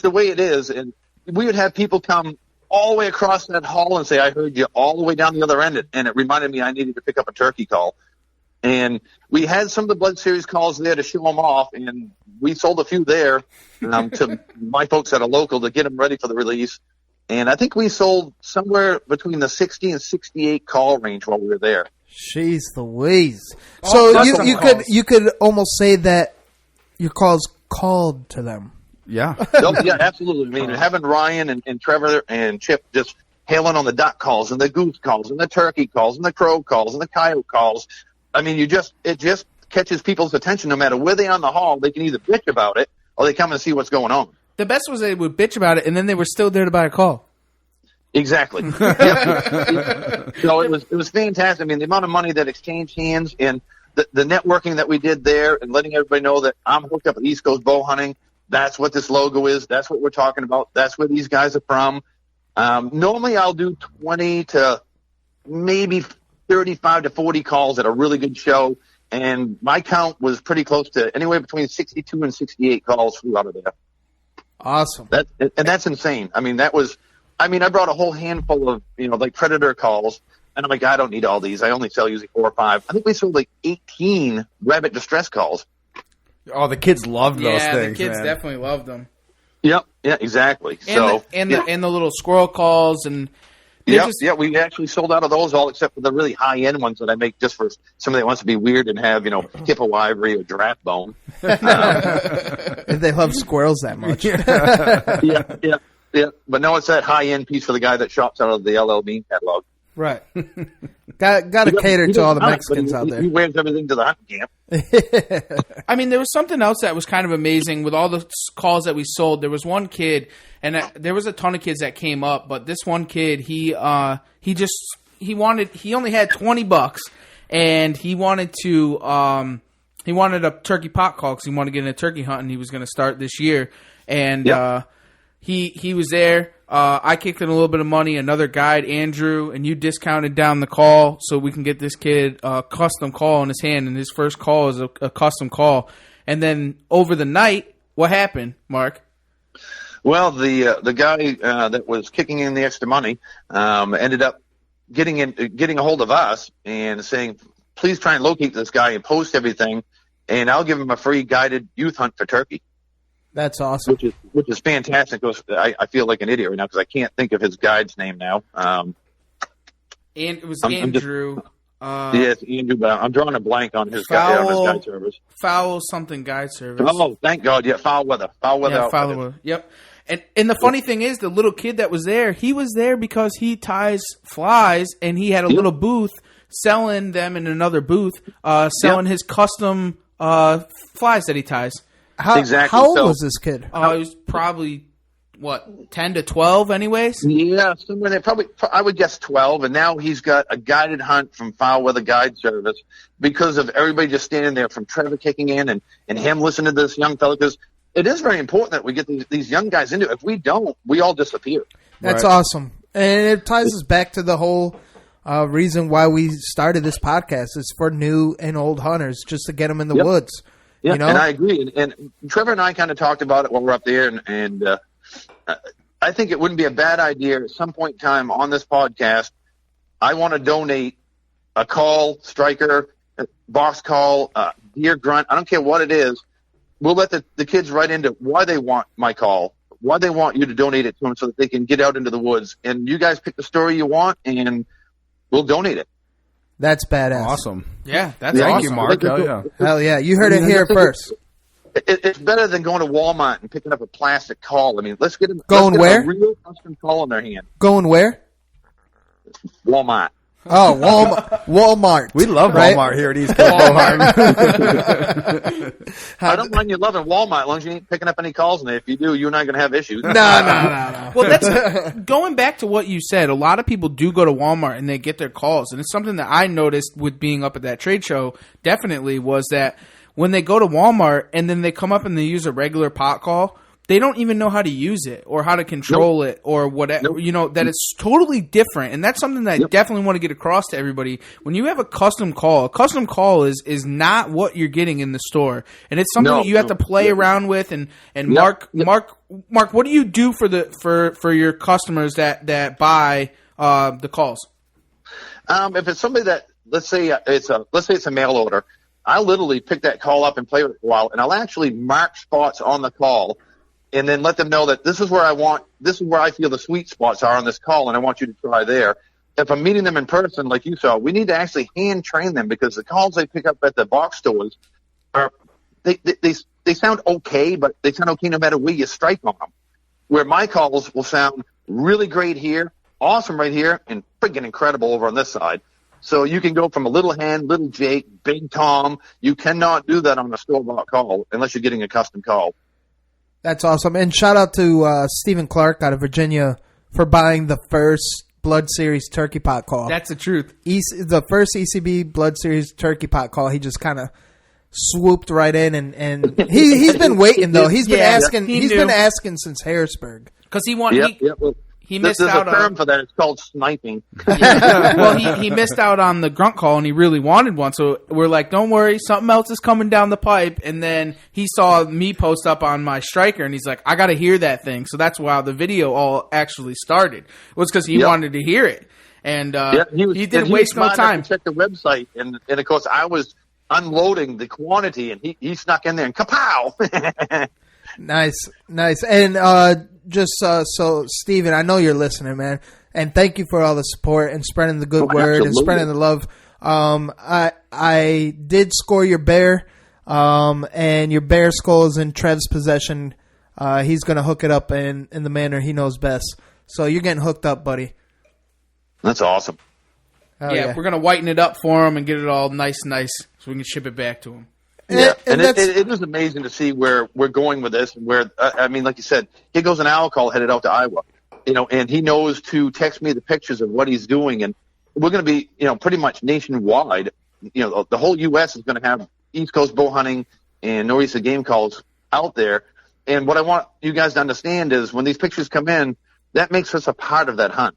way it is. And we would have people come all the way across that hall and say, "I heard you," all the way down the other end. And it reminded me I needed to pick up a turkey call. And we had some of the Blood Series calls there to show them off, and we sold a few there to my folks at a local to get them ready for the release. And I think we sold somewhere between the 60 and 68 call range while we were there. Jeez Louise. So you could almost say that your calls called to them. Yeah. Yeah, absolutely. I mean, having Ryan and Trevor and Chip just hailing on the duck calls and the goose calls and the turkey calls and the crow calls and the coyote calls. I mean, it just catches people's attention no matter where they are in the hall. They can either bitch about it or they come and see what's going on. The best was they would bitch about it, and then they were still there to buy a call. Exactly. So it was fantastic. I mean, the amount of money that exchanged hands and the networking that we did there and letting everybody know that I'm hooked up with East Coast bow hunting. That's what this logo is. That's what we're talking about. That's where these guys are from. Normally I'll do 20 to maybe 35 to 40 calls at a really good show, and my count was pretty close to anywhere between 62 and 68 calls flew out of there. Awesome. That's insane. I mean, I brought a whole handful of, like Predator calls, and I'm like, I don't need all these. I only sell usually 4 or 5. I think we sold like 18 rabbit distress calls. Oh, the kids loved those things. Yeah, the kids man. definitely loved them. Yep. Yeah, exactly. And the little squirrel calls and. Yeah, we actually sold out of those all except for the really high-end ones that I make just for somebody that wants to be weird and have, hippo ivory or giraffe bone. If they love squirrels that much. Yeah. But no, it's that high-end piece for the guy that shops out of the LL Bean catalog. Right. Got to cater to all the Mexicans out there. He wears everything to the hunting camp. I mean, there was something else that was kind of amazing with all the calls that we sold. There was one kid, and there was a ton of kids that came up, but this one kid, he only had $20, and he wanted a turkey pot call because he wanted to get in a turkey hunt, and he was going to start this year, and he was there. I kicked in a little bit of money, another guide, Andrew, and you discounted down the call so we can get this kid a custom call in his hand, and his first call is a custom call. And then over the night, what happened, Mark? Well, the guy that was kicking in the extra money ended up getting a hold of us and saying, please try and locate this guy and post everything, and I'll give him a free guided youth hunt for turkey. That's awesome. Which is fantastic. I feel like an idiot right now because I can't think of his guide's name now. And it was Andrew. Yes, Andrew, but I'm drawing a blank on his guide service. Foul something guide service. Oh, thank God. Yeah, foul weather. Yeah, foul weather. Yep. And the funny thing is, the little kid that was there, he was there because he ties flies, and he had a little booth selling them in another booth, selling his custom flies that he ties. How old was this kid? He was probably, 10 to 12 anyways? Yeah, somewhere there. Probably, I would guess 12. And now he's got a guided hunt from Foul Weather Guide Service because of everybody just standing there from Trevor kicking in and him listening to this young fella. Because it is very important that we get these young guys into it. If we don't, we all disappear. That's awesome. And it ties us back to the whole reason why we started this podcast is for new and old hunters, just to get them in the woods. Yeah, you know? and I agree. And Trevor and I kind of talked about it while we're up there, and I think it wouldn't be a bad idea at some point in time on this podcast. I want to donate a call, striker, a box call, deer grunt. I don't care what it is. We'll let the kids write into why they want my call, why they want you to donate it to them so that they can get out into the woods. And you guys pick the story you want, and we'll donate it. That's badass. Awesome. Yeah, that's Thank awesome. you, Mark. Hell yeah. Hell yeah. You heard it here first. It's better than going to Walmart and picking up a plastic call. I mean, let's get them where? a real custom call in their hand. Going where? Walmart. Oh, Walmart. We love Walmart here at East Coast. I don't mind you loving Walmart as long as you ain't picking up any calls in there. If you do, you and I are going to have issues. No. Well, that's going back to what you said. A lot of people do go to Walmart and they get their calls, and it's something that I noticed with being up at that trade show. Definitely was that when they go to Walmart and then they come up and they use a regular pot call, they don't even know how to use it or how to control it or whatever. You know, that it's totally different, and that's something that I definitely want to get across to everybody. When you have a custom call is not what you're getting in the store, and it's something that you have to play around with. And Mark, what do you do for your customers that buy the calls? If it's somebody that let's say it's a mail order, I'll literally pick that call up and play with it for a while, and I'll actually mark spots on the call. And then let them know that this is where I feel the sweet spots are on this call, and I want you to try there. If I'm meeting them in person, like you saw, we need to actually hand train them because the calls they pick up at the box stores they sound okay, but they sound okay no matter where you strike on them. Where my calls will sound really great here, awesome right here, and freaking incredible over on this side. So you can go from a little hand, little Jake, big Tom. You cannot do that on a store-bought call unless you're getting a custom call. That's awesome. And shout out to Stephen Clark out of Virginia for buying the first Blood Series turkey pot call. That's the truth. The first ECB Blood Series turkey pot call, he just kind of swooped right in, and he's been waiting though. He's been asking. He's been asking since Harrisburg because he wanted. He missed out on. There's a term for that. It's called sniping. Well, he missed out on the grunt call, and he really wanted one. So we're like, don't worry, something else is coming down the pipe. And then he saw me post up on my striker, and he's like, I got to hear that thing. So that's why the video all actually started. It was because he wanted to hear it. And he didn't waste no time. Check the website, and of course, I was unloading the quantity, and he snuck in there and kapow! Nice. And so Steven, I know you're listening, man, and thank you for all the support and spreading the good word and spreading the love. I did score your bear, and your bear skull is in Trev's possession. He's going to hook it up in the manner he knows best. So you're getting hooked up, buddy. That's awesome. Yeah, we're going to whiten it up for him and get it all nice so we can ship it back to him. Yeah, and it is amazing to see where we're going with this. Where I mean, like you said, here goes an owl call headed out to Iowa, and he knows to text me the pictures of what he's doing, and we're going to be, pretty much nationwide. The whole U.S. is going to have East Coast bow hunting and northeastern game calls out there. And what I want you guys to understand is when these pictures come in, that makes us a part of that hunt.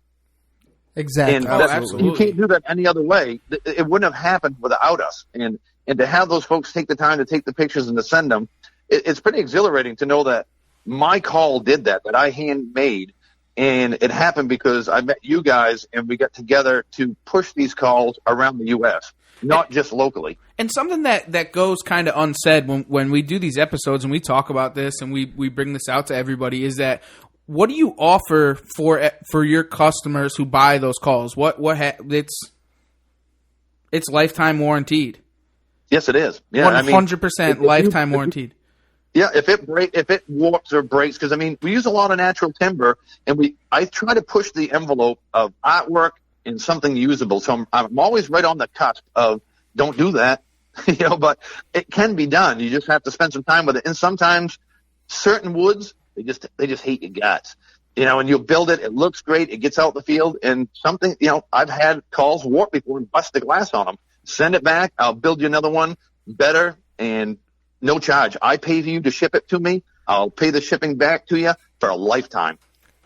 Exactly. And absolutely. You can't do that any other way. It wouldn't have happened without us. And to have those folks take the time to take the pictures and to send them, it's pretty exhilarating to know that my call did that I handmade. And it happened because I met you guys and we got together to push these calls around the U.S., not just locally. And something that goes kind of unsaid when we do these episodes and we talk about this and we bring this out to everybody is that what do you offer for your customers who buy those calls? It's lifetime warranted. Yes, it is. Yeah, 100% lifetime warranted. Yeah, if it warps or breaks, because we use a lot of natural timber, and I try to push the envelope of artwork and something usable. So I'm always right on the cusp of don't do that, but it can be done. You just have to spend some time with it. And sometimes certain woods they just hate your guts, and you'll build it. It looks great. It gets out in the field, and something I've had calls warp before and bust the glass on them. Send it back. I'll build you another one better and no charge. I pay you to ship it to me. I'll pay the shipping back to you for a lifetime.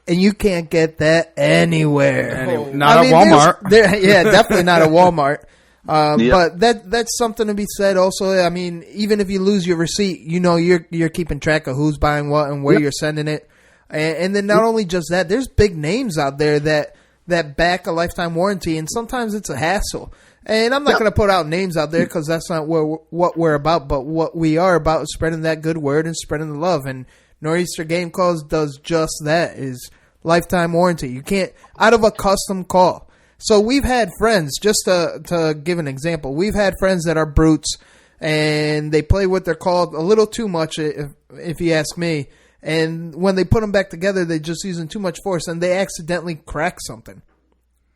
And you can't get that anywhere. Not at Walmart. Definitely not at Walmart. Yep. But that's something to be said. Also, I mean, even if you lose your receipt, you know you're keeping track of who's buying what and where you're sending it. And then not only just that, there's big names out there that back a lifetime warranty, and sometimes it's a hassle. And I'm not going to put out names out there because that's not what we're about. But what we are about is spreading that good word and spreading the love. And Nor'easter Game Calls does just that, is lifetime warranty. You can't, out of a custom call. So we've had friends, just to give an example, we've had friends that are brutes and they play with their call a little too much, if you ask me. And when they put them back together, they're just using too much force and they accidentally crack something.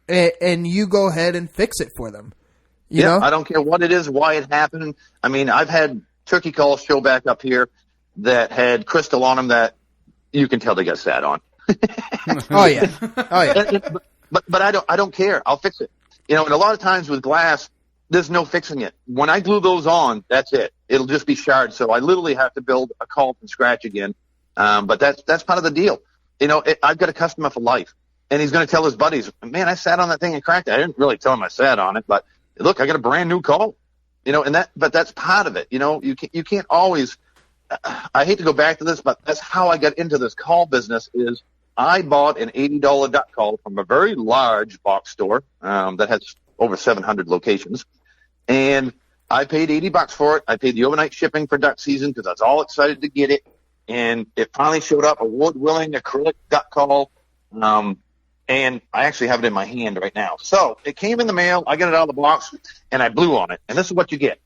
And you go ahead and fix it for them. You know? I don't care what it is, why it happened. I mean, I've had turkey calls show back up here that had crystal on them that you can tell they got sat on. Oh yeah. But I don't care. I'll fix it. You know, and a lot of times with glass, there's no fixing it. When I glue those on, that's it. It'll just be shard. So I literally have to build a call from scratch again. But that's part of the deal. You know, I've got a customer for life, and he's going to tell his buddies, man, I sat on that thing and cracked it. I didn't really tell him I sat on it, but look, I got a brand new call. You know, but that's part of it. You know, you can't always. I hate to go back to this, but that's how I got into this call business. Is I bought an $80 duck call from a very large box store that has over 700 locations, and I paid $80 for it. I paid the overnight shipping for duck season because I was all excited to get it, and it finally showed up, award-winning acrylic duck call, and I actually have it in my hand right now. So it came in the mail. I got it out of the box, and I blew on it, and this is what you get.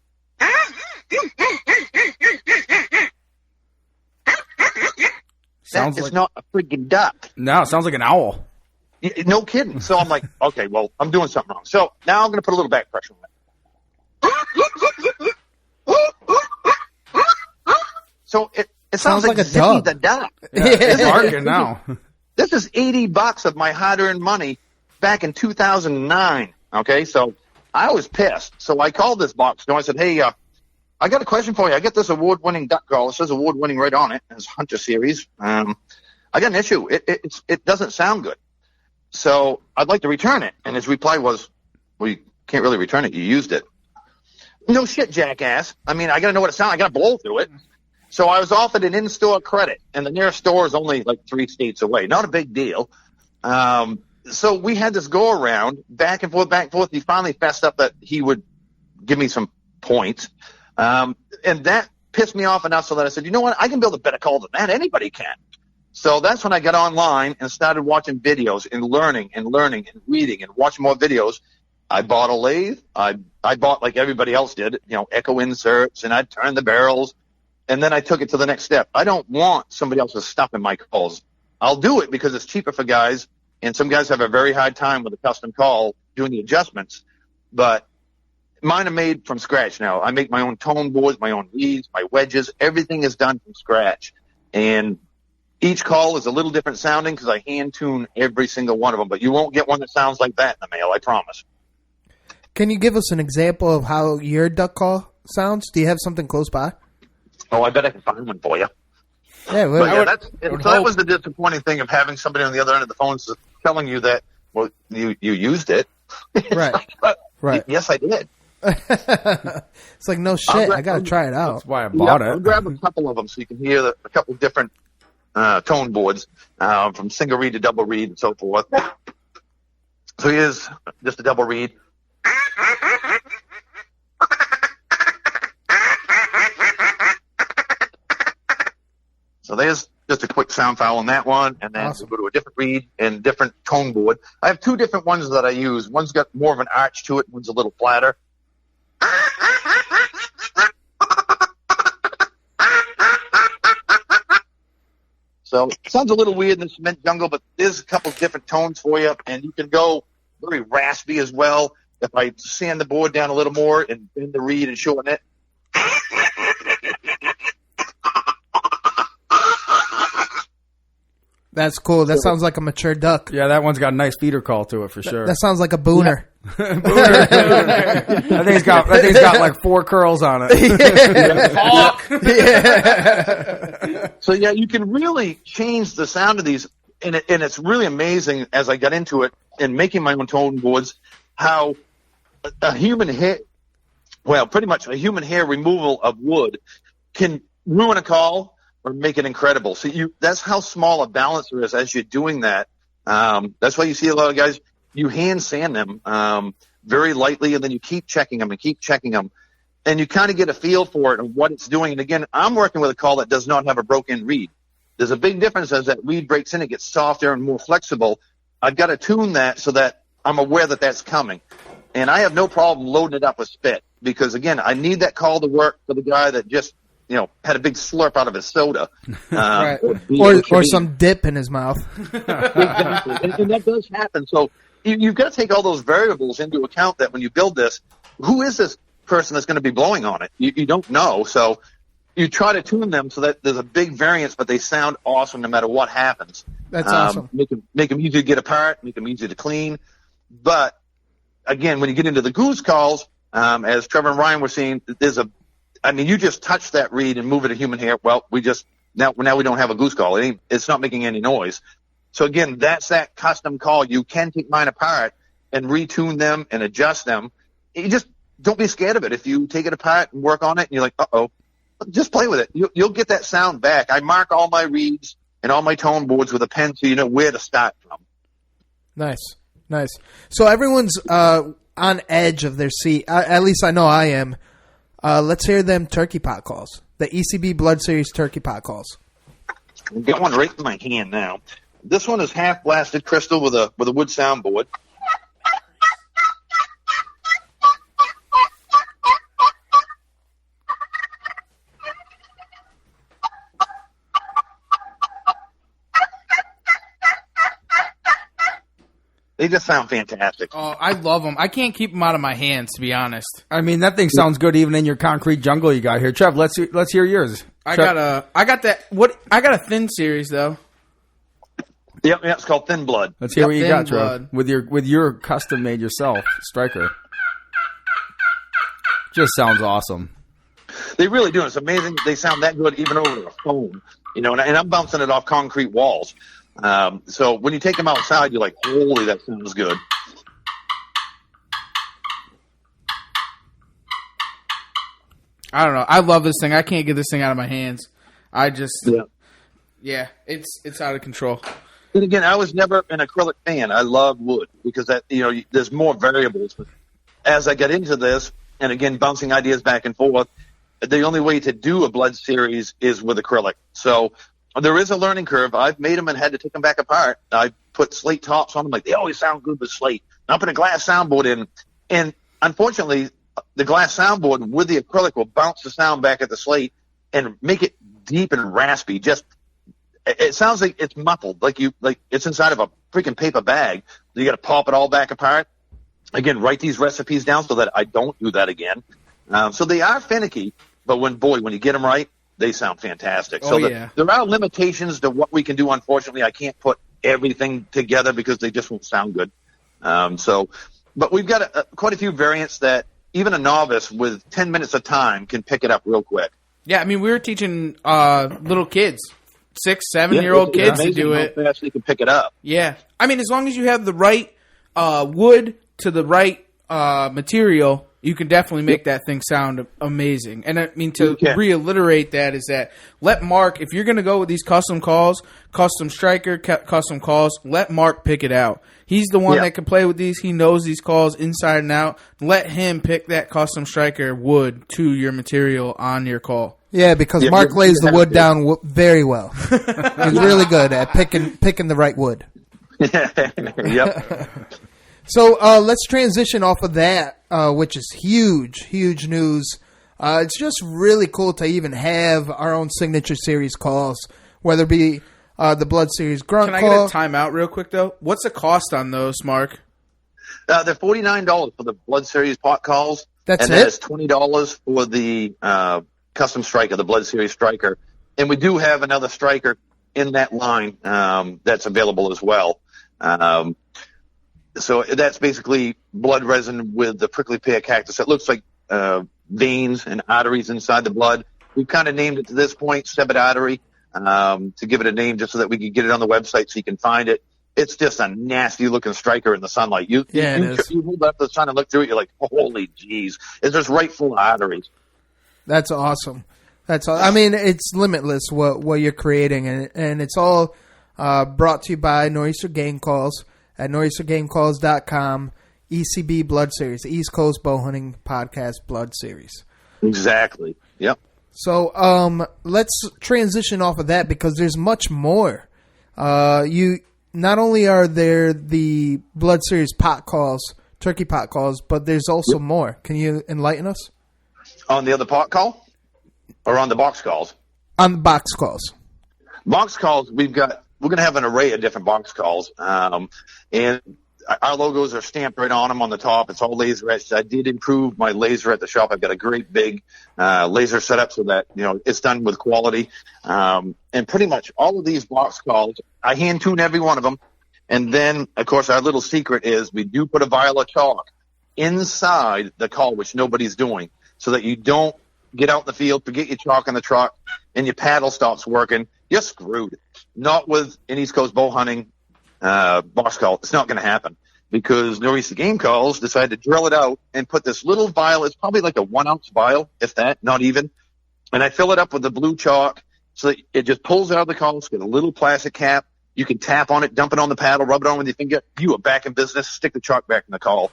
It's not a freaking duck. No, it sounds like an owl. No kidding. So I'm like, okay, well, I'm doing something wrong. So now I'm going to put a little back pressure on it. So it sounds like a Zippy dog. the duck. Yeah, it's barking now. This is $80 of my hard-earned money back in 2009. Okay, so I was pissed. So I called this box store. I said, hey, I got a question for you. I got this award-winning duck call. It says award-winning right on it. It's Hunter Series. I got an issue. It doesn't sound good. So I'd like to return it. And his reply was, well, you can't really return it. You used it. No shit, jackass. I mean, I got to know what it sounds like. I got to blow through it. So I was offered an in-store credit, and the nearest store is only like 3 states away. Not a big deal. So we had this go-around, back and forth. He finally fessed up that he would give me some points. And that pissed me off enough so that I said, you know what? I can build a better call than that. Anybody can. So that's when I got online and started watching videos and learning and reading and watching more videos. I bought a lathe. I bought, like everybody else did, you know, echo inserts, and I'd turn the barrels. And then I took it to the next step. I don't want somebody else's stuff in my calls. I'll do it because it's cheaper for guys, and some guys have a very hard time with a custom call doing the adjustments. But mine are made from scratch now. I make my own tone boards, my own reeds, my wedges. Everything is done from scratch. And each call is a little different sounding because I hand tune every single one of them. But you won't get one that sounds like that in the mail, I promise. Can you give us an example of how your duck call sounds? Do you have something close by? Oh, I bet I can find one for you. Yeah, well, that was the disappointing thing of having somebody on the other end of the phone telling you that, well, you used it. Right. Right. Yes, I did. It's like, no shit, I got to try it out. That's why I bought it. I'll grab a couple of them so you can hear a couple different tone boards from single reed to double reed and so forth. So here's just a double reed. So there's just a quick sound file on that one, and then we'll go to a different reed and different tone board. I have 2 different ones that I use. One's got more of an arch to it, one's a little flatter. So it sounds a little weird in the cement jungle, but there's a couple different tones for you, and you can go very raspy as well. If I sand the board down a little more and bend the reed and shorten it. That's cool. That sounds like a mature duck. Yeah, that one's got a nice feeder call to it for sure. That sounds like a booner. Yeah. That thing's got like 4 curls on it. Yeah. So yeah, you can really change the sound of these. and it's really amazing as I got into it and making my own tone boards, how a human hair, well, pretty much a human hair removal of wood can ruin a call or make it incredible. So that's how small a balancer is as you're doing that. That's why you see a lot of guys, you hand sand them very lightly, and then you keep checking them and keep checking them. And you kind of get a feel for it and what it's doing. And again, I'm working with a call that does not have a broken reed. There's a big difference as that reed breaks in, it gets softer and more flexible. I've got to tune that so that I'm aware that that's coming. And I have no problem loading it up with spit because, again, I need that call to work for the guy that just, had a big slurp out of his soda. Right. Or some dip in his mouth. Exactly. And that does happen. So you've got to take all those variables into account that when you build this, who is this person that's going to be blowing on it? You don't know. So you try to tune them so that there's a big variance, but they sound awesome no matter what happens. That's awesome. Make them easy to get apart, make them easy to clean. But again, when you get into the goose calls, as Trevor and Ryan were saying, you just touch that reed and move it to human hair. Well, now we don't have a goose call. It's not making any noise. So again, that's that custom call. You can take mine apart and retune them and adjust them. You just don't be scared of it. If you take it apart and work on it and you're like, just play with it. You'll get that sound back. I mark all my reeds and all my tone boards with a pen so you know where to start from. Nice. So everyone's on edge of their seat. At least I know I am. Let's hear them turkey pot calls. The ECB Blood Series turkey pot calls. I've got one right in my hand now. This one is half blasted crystal with a wood soundboard. They just sound fantastic. Oh, I love them. I can't keep them out of my hands, to be honest. I mean, that thing sounds good even in your concrete jungle you got here. Trev, let's hear yours. I got a thin series though. Yep, it's called Thin Blood. Let's hear what you got, Trev. With your custom made yourself striker. Just sounds awesome. They really do. It's amazing. They sound that good even over the phone. And I'm bouncing it off concrete walls. So when you take them outside, you're like, holy, that sounds good. I don't know. I love this thing. I can't get this thing out of my hands. Yeah, it's out of control. And again, I was never an acrylic fan. I love wood because there's more variables. But as I get into this, and again, bouncing ideas back and forth, the only way to do a blood series is with acrylic. So there is a learning curve. I've made them and had to take them back apart. I put slate tops on them. They always sound good with slate. And I put a glass soundboard in. And unfortunately, the glass soundboard with the acrylic will bounce the sound back at the slate and make it deep and raspy. It sounds like it's muffled, like it's inside of a freaking paper bag. You got to pop it all back apart. Again, write these recipes down so that I don't do that again. So they are finicky, but when you get them right, they sound fantastic. There are limitations to what we can do. Unfortunately, I can't put everything together because they just won't sound good. But we've got quite a few variants that even a novice with 10 minutes of time can pick it up real quick. Yeah, I mean, we were teaching little kids, 6, 7-year-old kids to do it. How fast they can pick it up. Yeah. I mean, as long as you have the right wood to the right material, you can definitely make that thing sound amazing. And I mean, to reiterate that is that let Mark, if you're going to go with these custom calls, custom striker, custom calls, let Mark pick it out. He's the one that can play with these. He knows these calls inside and out. Let him pick that custom striker wood to your material on your call. Yeah, because Mark lays the wood down very well. He's really good at picking the right wood. Yep. So let's transition off of that, which is huge news. It's just really cool to even have our own signature series calls, whether it be the Blood Series grunt call. Can I get a timeout real quick, though? What's the cost on those, Mark? They're $49 for the Blood Series pot calls. That's and it's $20 for the custom striker, the Blood Series striker. And we do have another striker in that line that's available as well. So that's basically blood resin with the prickly pear cactus. It looks like veins and arteries inside the blood. We've kind of named it to this point severed artery. to give it a name just so that we can get it on the website so you can find it. It's just a nasty looking striker in the sunlight. You hold up the sun and look through it, you're like, holy jeez. It's just right full of arteries. That's awesome. I mean, it's limitless what you're creating, and it's all brought to you by Nor'easter Game Calls at nor'eastergamecalls.com. ECB Blood Series, East Coast Bow Hunting Podcast Blood Series. Exactly. Yep. So let's transition off of that because there's much more. You not only are there the Blood Series pot calls, turkey pot calls, but there's also more. Can you enlighten us? On the other pot call? Or on the box calls? On the box calls. Box calls, we're going to have an array of different box calls. And our logos are stamped right on them on the top. It's all laser etched. I did improve my laser at the shop. I've got a great big laser setup so that, it's done with quality. And pretty much all of these box calls, I hand tune every one of them. And then, of course, our little secret is we do put a vial of chalk inside the call, which nobody's doing, so that you don't get out in the field, forget your chalk in the truck, and your paddle stops working. You're screwed. Not with an East Coast bow hunting box call. It's not going to happen because Nor'easter Game Calls decided to drill it out and put this little vial. It's probably like a 1 ounce vial, if that, not even. And I fill it up with the blue chalk so that it just pulls out of the call. It's got a little plastic cap. You can tap on it, dump it on the paddle, rub it on with your finger. You are back in business. Stick the chalk back in the call.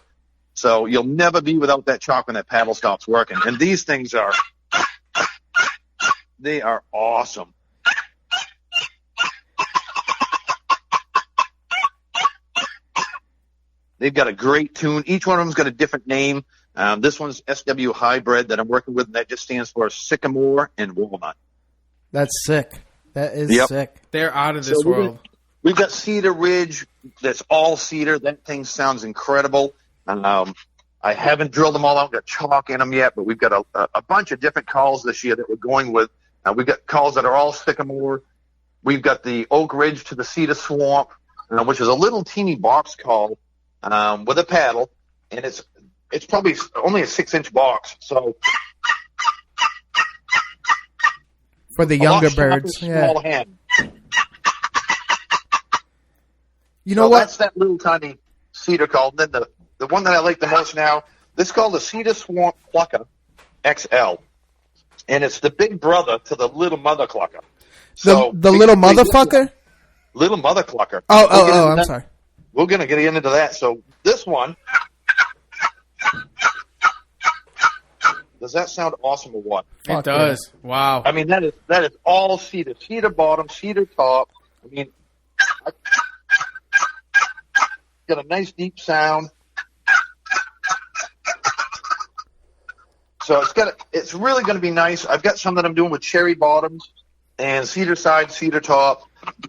So you'll never be without that chalk when that paddle stops working. And these things they are awesome. They've got a great tune. Each one of them's got a different name. This one's SW Hybrid that I'm working with, and that just stands for Sycamore and Walnut. That's sick. That is sick. They're out of this world. We've got Cedar Ridge that's all cedar. That thing sounds incredible. I haven't drilled them all out, got chalk in them yet, but we've got a bunch of different calls this year that we're going with. We've got calls that are all sycamore. We've got the Oak Ridge to the Cedar Swamp, which is a little teeny box call with a paddle, and it's probably only a 6-inch box. So for the younger birds, small hand. You know what? That's that little tiny cedar call. And then the one that I like the most now, this is called the Cedar Swamp Clucker XL. And it's the big brother to the little mother clucker. So the little motherfucker? Little mother clucker. I'm sorry. We're going to get into that. So this one, does that sound awesome or what? It does. Yeah. Wow. I mean, that is all cedar. Cedar bottom, cedar top. I mean, got a nice deep sound. So it's really going to be nice. I've got some that I'm doing with cherry bottoms and cedar side, cedar top.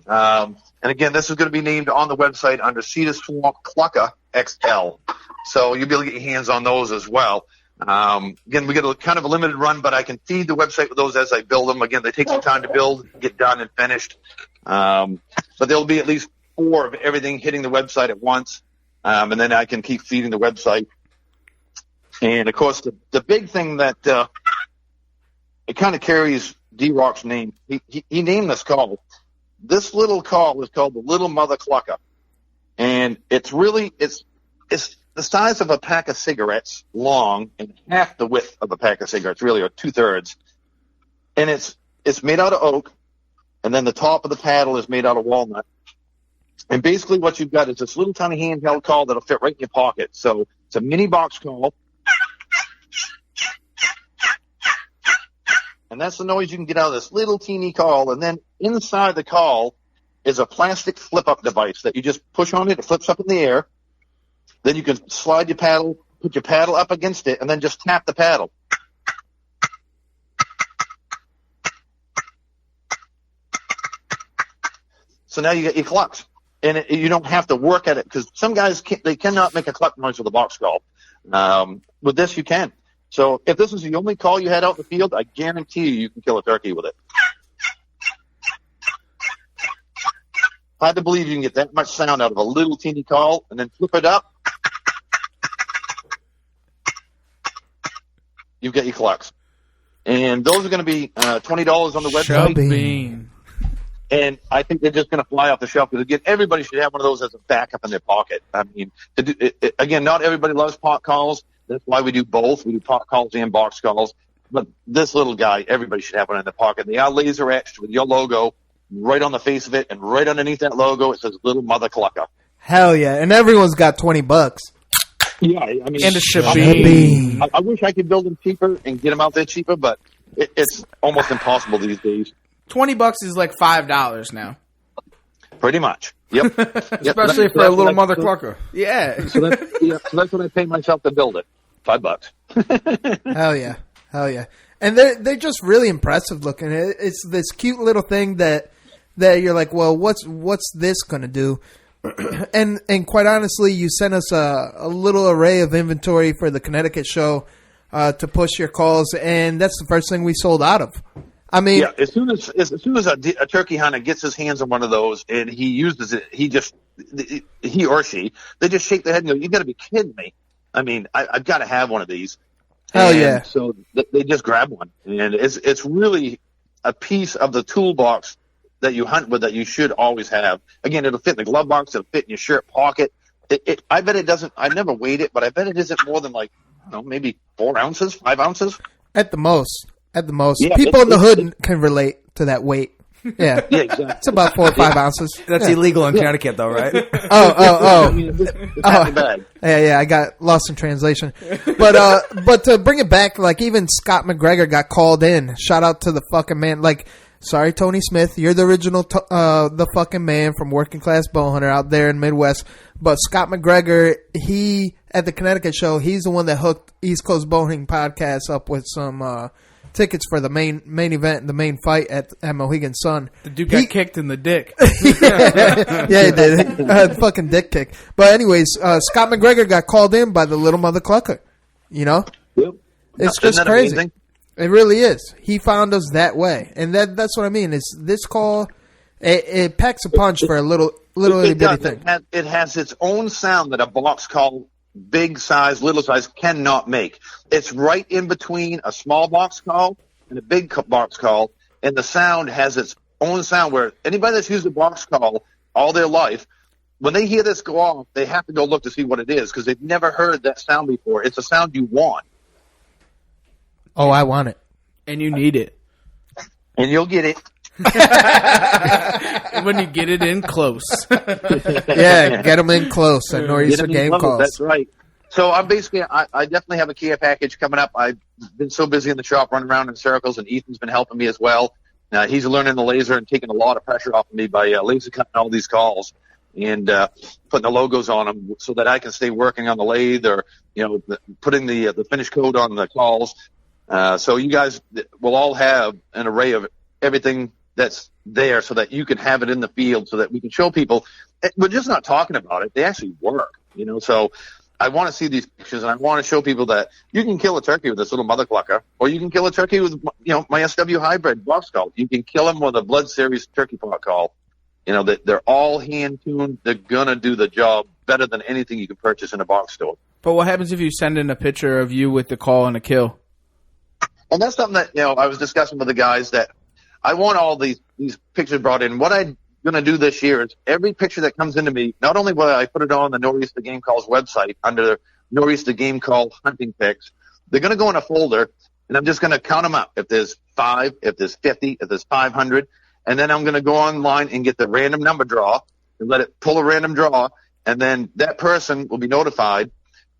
And again, this is going to be named on the website under Cedar Swamp Clucker XL. So you'll be able to get your hands on those as well. Again, we get a kind of a limited run, but I can feed the website with those as I build them. Again, they take some time to build, get done and finished. But there'll be at least 4 of everything hitting the website at once. And then I can keep feeding the website. And of course, the big thing that, it kind of carries D-Rock's name. He named this call. This little call is called the Little Mother Clucker. And it's the size of a pack of cigarettes long and half the width of a pack of cigarettes, really, or 2/3. And it's made out of oak. And then the top of the paddle is made out of walnut. And basically what you've got is this little tiny handheld call that'll fit right in your pocket. So it's a mini box call. And that's the noise you can get out of this little teeny call. And then inside the call is a plastic flip-up device that you just push on it. It flips up in the air. Then you can slide your paddle, put your paddle up against it, and then just tap the paddle. So now you get your clucks. And you don't have to work at it because some guys they cannot make a cluck noise with a box call. With this, you can. So if this is the only call you had out in the field, I guarantee you can kill a turkey with it. Hard to believe you can get that much sound out of a little teeny call and then flip it up. You've got your clucks. And those are going to be $20 on the website. Bean. And I think they're just going to fly off the shelf because, again, everybody should have one of those as a backup in their pocket. I mean, again, not everybody loves pot calls. That's why we do both. We do pot calls and box calls. But this little guy, everybody should have one in their pocket. They are laser etched with your logo right on the face of it, and right underneath that logo, it says "Little Mother Clucker." Hell yeah! And everyone's got $20. Yeah, I mean, and a shipping. I wish I could build them cheaper and get them out there cheaper, but it's almost impossible these days. $20 is like $5 now. Pretty much. Yep. Especially for a little mother clucker. Yeah. So that's what I pay myself to build it. $5. Hell yeah. Hell yeah. And they're just really impressive looking. It's this cute little thing that you're like, well, what's this going to do? And quite honestly, you sent us a little array of inventory for the Connecticut show to push your calls, and that's the first thing we sold out of. I mean, yeah, as soon as a turkey hunter gets his hands on one of those and he uses it, he or she, they just shake their head and go, "You got to be kidding me!" I mean, I've got to have one of these. Hell yeah! So they just grab one, and it's really a piece of the toolbox that you hunt with that you should always have. Again, it'll fit in the glove box, it'll fit in your shirt pocket. I bet it doesn't. I've never weighed it, but I bet it isn't more than like, I don't know, maybe 4 ounces, 5 ounces at the most. At the most, yeah, people in the hood can relate to that weight. Yeah, yeah, exactly. It's about 4 or 5 ounces. That's illegal in Connecticut, though, right? Oh. I mean, it's bag. Yeah. I got lost in translation. But to bring it back, like even Scott McGregor got called in. Shout out to the fucking man. Like, sorry, Tony Smith, you're the original, the fucking man from Working Class Bowhunter out there in Midwest. But Scott McGregor, he at the Connecticut show, he's the one that hooked East Coast Bowhunting Podcast up with some tickets for the main event, the main fight at Mohegan Sun. The dude got kicked in the dick. Yeah, he did. Fucking dick kick. But anyways, Scott McGregor got called in by the Little Mother Clucker. You know? Yep. It's just crazy. Amazing? It really is. He found us that way. And that's what I mean. Is this call, it packs a punch for a little itty bitty thing. It has its own sound that a box call, big size, little size, cannot make. It's right in between a small box call and a big box call, and the sound has its own sound where anybody that's used a box call all their life, when they hear this go off, they have to go look to see what it is because they've never heard that sound before. It's a sound you want. Oh, I want it. And you need it. And you'll get it. When you get it in close. Yeah, get them in close at Northeastern Game Calls. That's right. So I'm basically, I definitely have a care package coming up. I've been so busy in the shop running around in circles, and Ethan's been helping me as well. He's learning the laser and taking a lot of pressure off of me by laser cutting all these calls and putting the logos on them so that I can stay working on the lathe or, putting the finish code on the calls. So you guys will all have an array of everything that's there so that you can have it in the field so that we can show people. We're just not talking about it. They actually work, So I want to see these pictures, and I want to show people that you can kill a turkey with this little mother clucker, or you can kill a turkey with, my SW hybrid box call. You can kill them with a Blood Series turkey pot call. That they're all hand-tuned. They're going to do the job better than anything you can purchase in a box store. But what happens if you send in a picture of you with the call and a kill? And that's something that, I was discussing with the guys that I want all these pictures brought in. What I'm going to do this year is every picture that comes into me, not only will I put it on the Northeastern Game Calls website under Northeastern Game Call hunting pics, they're going to go in a folder, and I'm just going to count them up. If there's 5, if there's 50, if there's 500, and then I'm going to go online and get the random number draw and let it pull a random draw, and then that person will be notified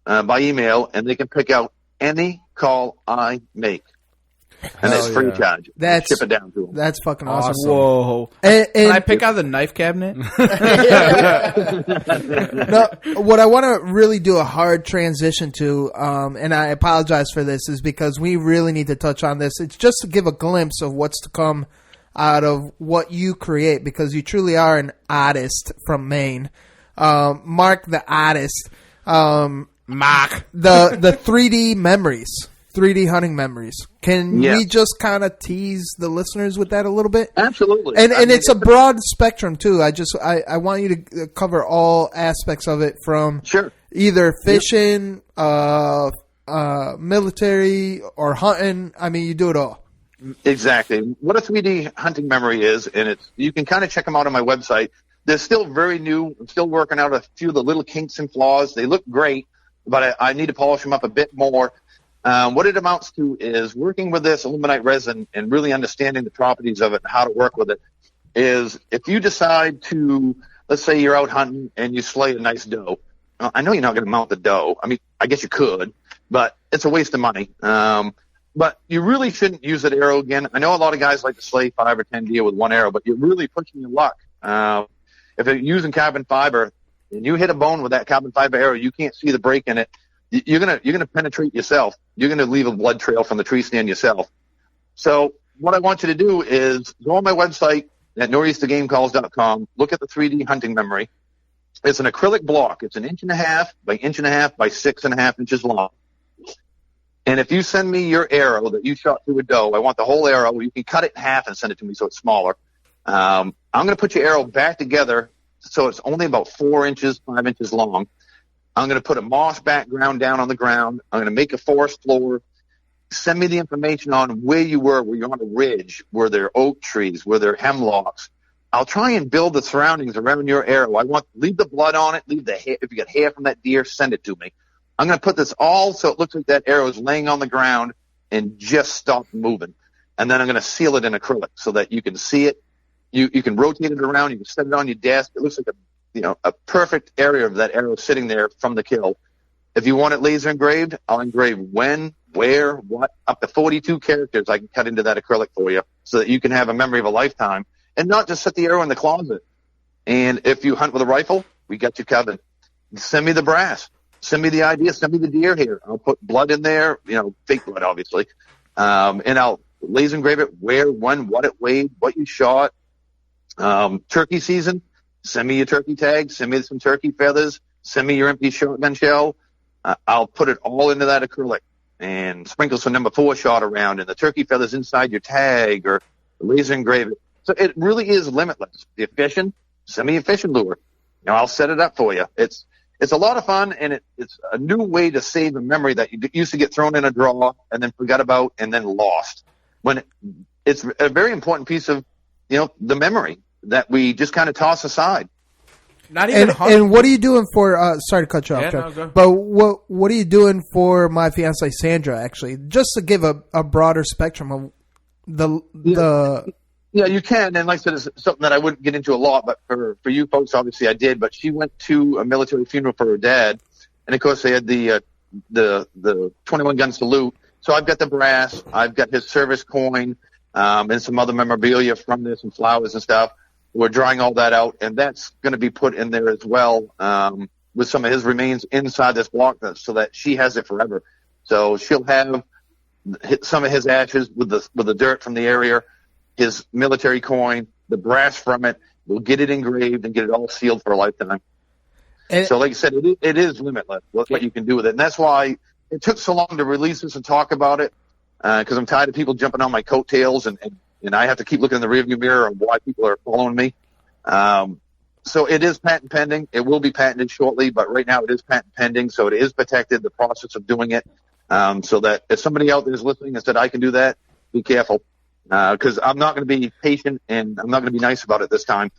by email, and they can pick out any call I make. And it's free charge. Ship it down to them. That's fucking awesome. Whoa. And can I pick out the knife cabinet? No, what I want to really do a hard transition to, and I apologize for this, is because we really need to touch on this. It's just to give a glimpse of what's to come out of what you create, because you truly are an artist from Maine. Mark the artist. Mark. The 3D memories. 3D hunting memories. Can we just kind of tease the listeners with that a little bit? Absolutely. And it's a broad spectrum too. I want you to cover all aspects of it from either fishing, military, or hunting. I mean, you do it all. Exactly. What a 3D hunting memory is, and you can kind of check them out on my website. They're still very new. I'm still working out a few of the little kinks and flaws. They look great, but I need to polish them up a bit more. What it amounts to is working with this aluminite resin and really understanding the properties of it and how to work with it. Is if you decide to, let's say you're out hunting and you slay a nice doe. Well, I know you're not going to mount the doe. I mean, I guess you could, but it's a waste of money. But you really shouldn't use that arrow again. I know a lot of guys like to slay 5 or 10 deer with one arrow, but you're really pushing your luck. If you're using carbon fiber and you hit a bone with that carbon fiber arrow, you can't see the break in it. You're gonna penetrate yourself. You're gonna leave a blood trail from the tree stand yourself. So what I want you to do is go on my website at northeastergamecalls.com. Look at the 3D hunting memory. It's an acrylic block. It's 1.5 inches by 1.5 inches by 6.5 inches long. And if you send me your arrow that you shot through a doe, I want the whole arrow. You can cut it in half and send it to me so it's smaller. I'm going to put your arrow back together so it's only about 4 inches, 5 inches long. I'm going to put a moss background down on the ground. I'm going to make a forest floor. Send me the information on where you were on a ridge, were there oak trees, were there hemlocks. I'll try and build the surroundings around your arrow. Leave the blood on it, leave the hair. If you got hair from that deer, send it to me. I'm going to put this all so it looks like that arrow is laying on the ground and just stop moving. And then I'm going to seal it in acrylic so that you can see it. You can rotate it around. You can set it on your desk. It looks like a perfect area of that arrow sitting there from the kill. If you want it laser engraved, I'll engrave when, where, what, up to 42 characters I can cut into that acrylic for you so that you can have a memory of a lifetime and not just set the arrow in the closet. And if you hunt with a rifle, we got you covered. Send me the brass. Send me the idea. Send me the deer here. I'll put blood in there, fake blood, obviously. And I'll laser engrave it where, when, what it weighed, what you shot. Turkey season, send me your turkey tag, send me some turkey feathers, send me your empty shotgun shell. I'll put it all into that acrylic and sprinkle some number 4 shot around and the turkey feathers inside your tag or laser engrave it. So it really is limitless. If you're fishing, send me a fishing lure. I'll set it up for you. It's a lot of fun, and it's a new way to save a memory that you used to get thrown in a drawer and then forgot about and then lost. When it's a very important piece of, the memory that we just kind of toss aside. Not even and what are you doing for? Sorry to cut you off, Yeah, Jeff, no, go. but what are you doing for my fiancée Sandra? Actually, just to give a broader spectrum of the. Yeah, you can, and like I said, it's something that I wouldn't get into a lot, but for you folks, obviously I did. But she went to a military funeral for her dad, and of course they had the 21 gun salute. So I've got the brass, I've got his service coin, and some other memorabilia from this and flowers and stuff. We're drying all that out, and that's going to be put in there as well with some of his remains inside this block so that she has it forever. So she'll have some of his ashes with the dirt from the area, his military coin, the brass from it. We'll get it engraved and get it all sealed for a lifetime. So like I said, it is limitless what you can do with it. And that's why it took so long to release this and talk about it, because I'm tired of people jumping on my coattails and I have to keep looking in the rearview mirror on why people are following me. So it is patent pending. It will be patented shortly, but right now it is patent pending, so it is protected, the process of doing it, so that if somebody out there is listening and said, I can do that, be careful, because I'm not going to be patient and I'm not going to be nice about it this time.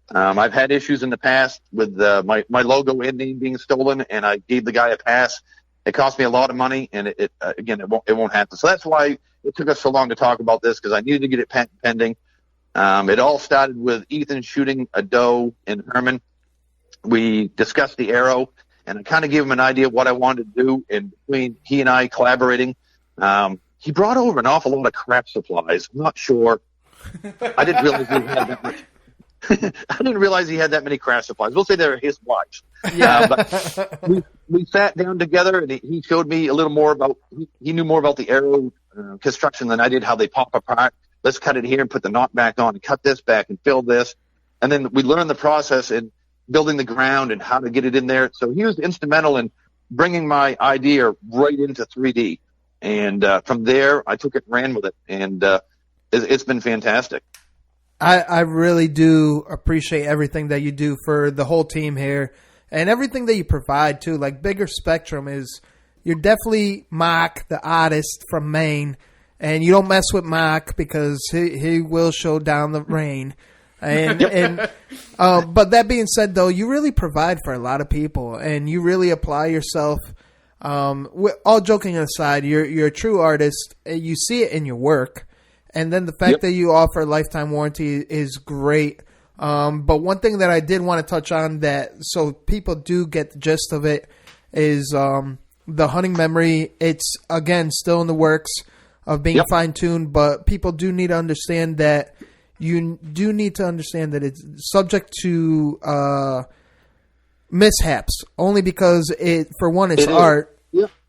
I've had issues in the past with my logo and name being stolen, and I gave the guy a pass. It cost me a lot of money, and it won't happen. So that's why it took us so long to talk about this, because I needed to get it patent pending. It all started with Ethan shooting a doe in Herman. We discussed the arrow, and I kind of gave him an idea of what I wanted to do. And between he and I collaborating, he brought over an awful lot of crap supplies. I'm not sure. I didn't realize he had that much. I didn't realize he had that many craft supplies. We'll say they're his wives. Yeah. But we sat down together, and he showed me a little more about. He knew more about the arrow construction than I did. How they pop apart. Let's cut it here and put the knot back on, and cut this back and fill this, and then we learned the process in building the ground and how to get it in there. So he was instrumental in bringing my idea right into 3D, and from there I took it and ran with it, and it's been fantastic. I really do appreciate everything that you do for the whole team here and everything that you provide too. Like Bigger Spectrum you're definitely Mark, the artist from Maine, And you don't mess with Mark because he will show down the rain. And but that being said, though, you really provide for a lot of people, and you really apply yourself. All joking aside, you're a true artist. You see it in your work, and then the fact that you offer lifetime warranty is great. But one thing that I did want to touch on, that so people do get the gist of it, is the hunting memory. It's again still in the works of being fine-tuned, but people do need to understand that it's subject to mishaps, only because it's art.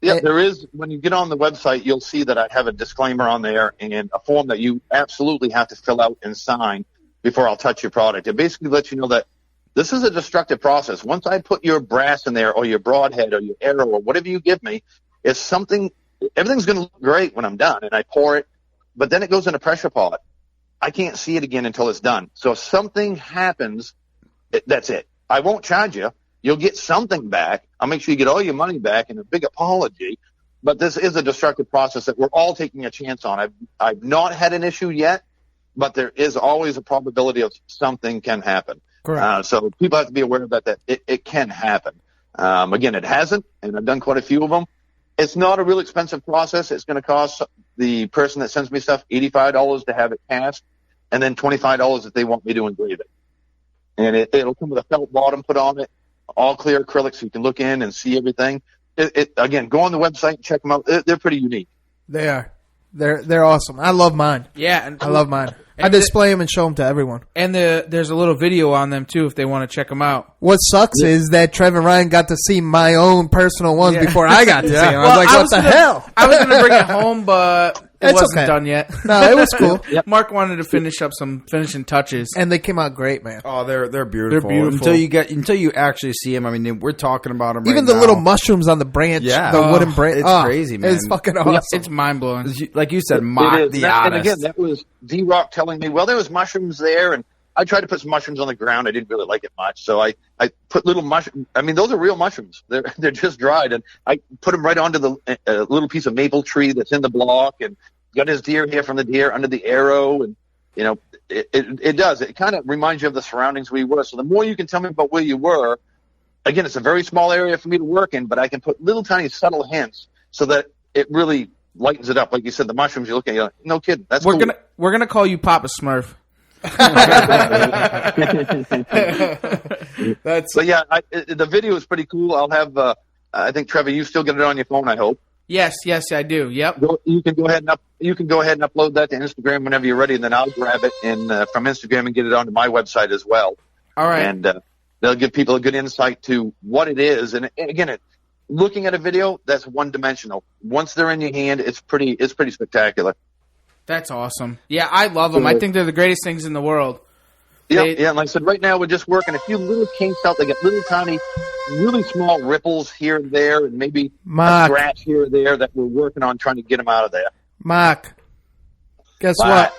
Yeah, there is. When you get on the website, you'll see that I have a disclaimer on there and a form that you absolutely have to fill out and sign before I'll touch your product. It basically lets you know that this is a destructive process. Once I put your brass in there or your broadhead or your arrow or whatever you give me, if something, everything's going to look great when I'm done and I pour it, but then it goes in a pressure pot. I can't see it again until it's done. So if something happens, that's it. I won't charge you. You'll get something back. I'll make sure you get all your money back and a big apology. But this is a destructive process that we're all taking a chance on. I've not had an issue yet, but there is always a probability of something can happen. Correct. So people have to be aware of that it can happen. Again, it hasn't, and I've done quite a few of them. It's not a real expensive process. It's going to cost the person that sends me stuff $85 to have it cast, and then $25 if they want me to engrave it. And it'll come with a felt bottom put on it, all clear acrylic, so you can look in and see everything. Again, go on the website and check them out. They're pretty unique. They are. They're awesome. I love mine. Yeah, I love mine. I display them and show them to everyone. And there's a little video on them, too, if they want to check them out. What sucks is that Trev and Ryan got to see my own personal ones before I got to see them. I was like, what the hell? I was going to bring it home, but it wasn't done yet. No, it was cool. Mark wanted to finish up some finishing touches. And they came out great, man. Oh, they're beautiful. They're beautiful. Until you actually see them. I mean, we're talking about them Even right the now. little mushrooms on the branch, the wooden branch. It's crazy, man. It's fucking awesome. It's mind-blowing. Like you said, mock the And honest. again, that was D-Rock telling me, well, there was mushrooms there, and I tried to put some mushrooms on the ground. I didn't really like it much, so I put little mushrooms. I mean, those are real mushrooms. They're just dried, and I put them right onto the little piece of maple tree that's in the block, and got his deer hair from the deer under the arrow, and you know, it does. It kind of reminds you of the surroundings we were. So the more you can tell me about where you were, again, it's a very small area for me to work in, but I can put little tiny subtle hints so that it really lightens it up. Like you said, the mushrooms you're looking at, you're like, no kidding, that's cool. We're gonna call you Papa Smurf. But yeah, the video is pretty cool. I'll have. I think Trevor, you still get it on your phone. I hope. Yes, I do. Yep. You can go ahead and upload that to Instagram whenever you're ready, and then I'll grab it from Instagram and get it onto my website as well. All right. And they'll give people a good insight to what it is. And again, looking at a video, that's one dimensional. Once they're in your hand, it's pretty spectacular. That's awesome. Yeah, I love them. I think they're the greatest things in the world. Yeah. And like I said, right now we're just working a few little kinks out. They get little tiny, really small ripples here and there, and maybe a scratch here or there that we're working on trying to get them out of there. Mark, guess what?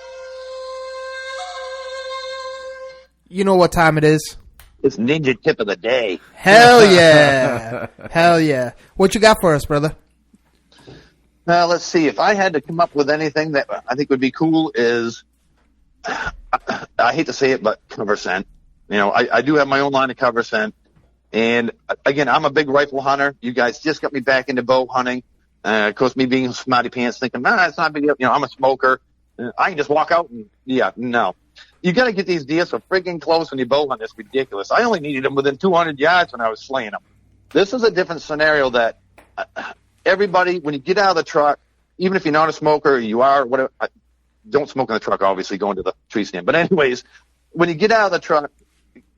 You know what time it is? It's Ninja Tip of the Day. Hell yeah. Hell yeah. What you got for us, brother? Let's see. If I had to come up with anything that I think would be cool is, I hate to say it, but cover scent. You know, I do have my own line of cover scent. And again, I'm a big rifle hunter. You guys just got me back into bow hunting. Of course, me being smarty pants thinking, it's not a big deal. You know, I'm a smoker. I can just walk out and, no. You got to get these deer so friggin' close when you bow hunt. It's ridiculous. I only needed them within 200 yards when I was slaying them. This is a different scenario that everybody, when you get out of the truck, even if you're not a smoker, or you are, whatever, don't smoke in the truck, obviously, going to the tree stand. But anyways, when you get out of the truck,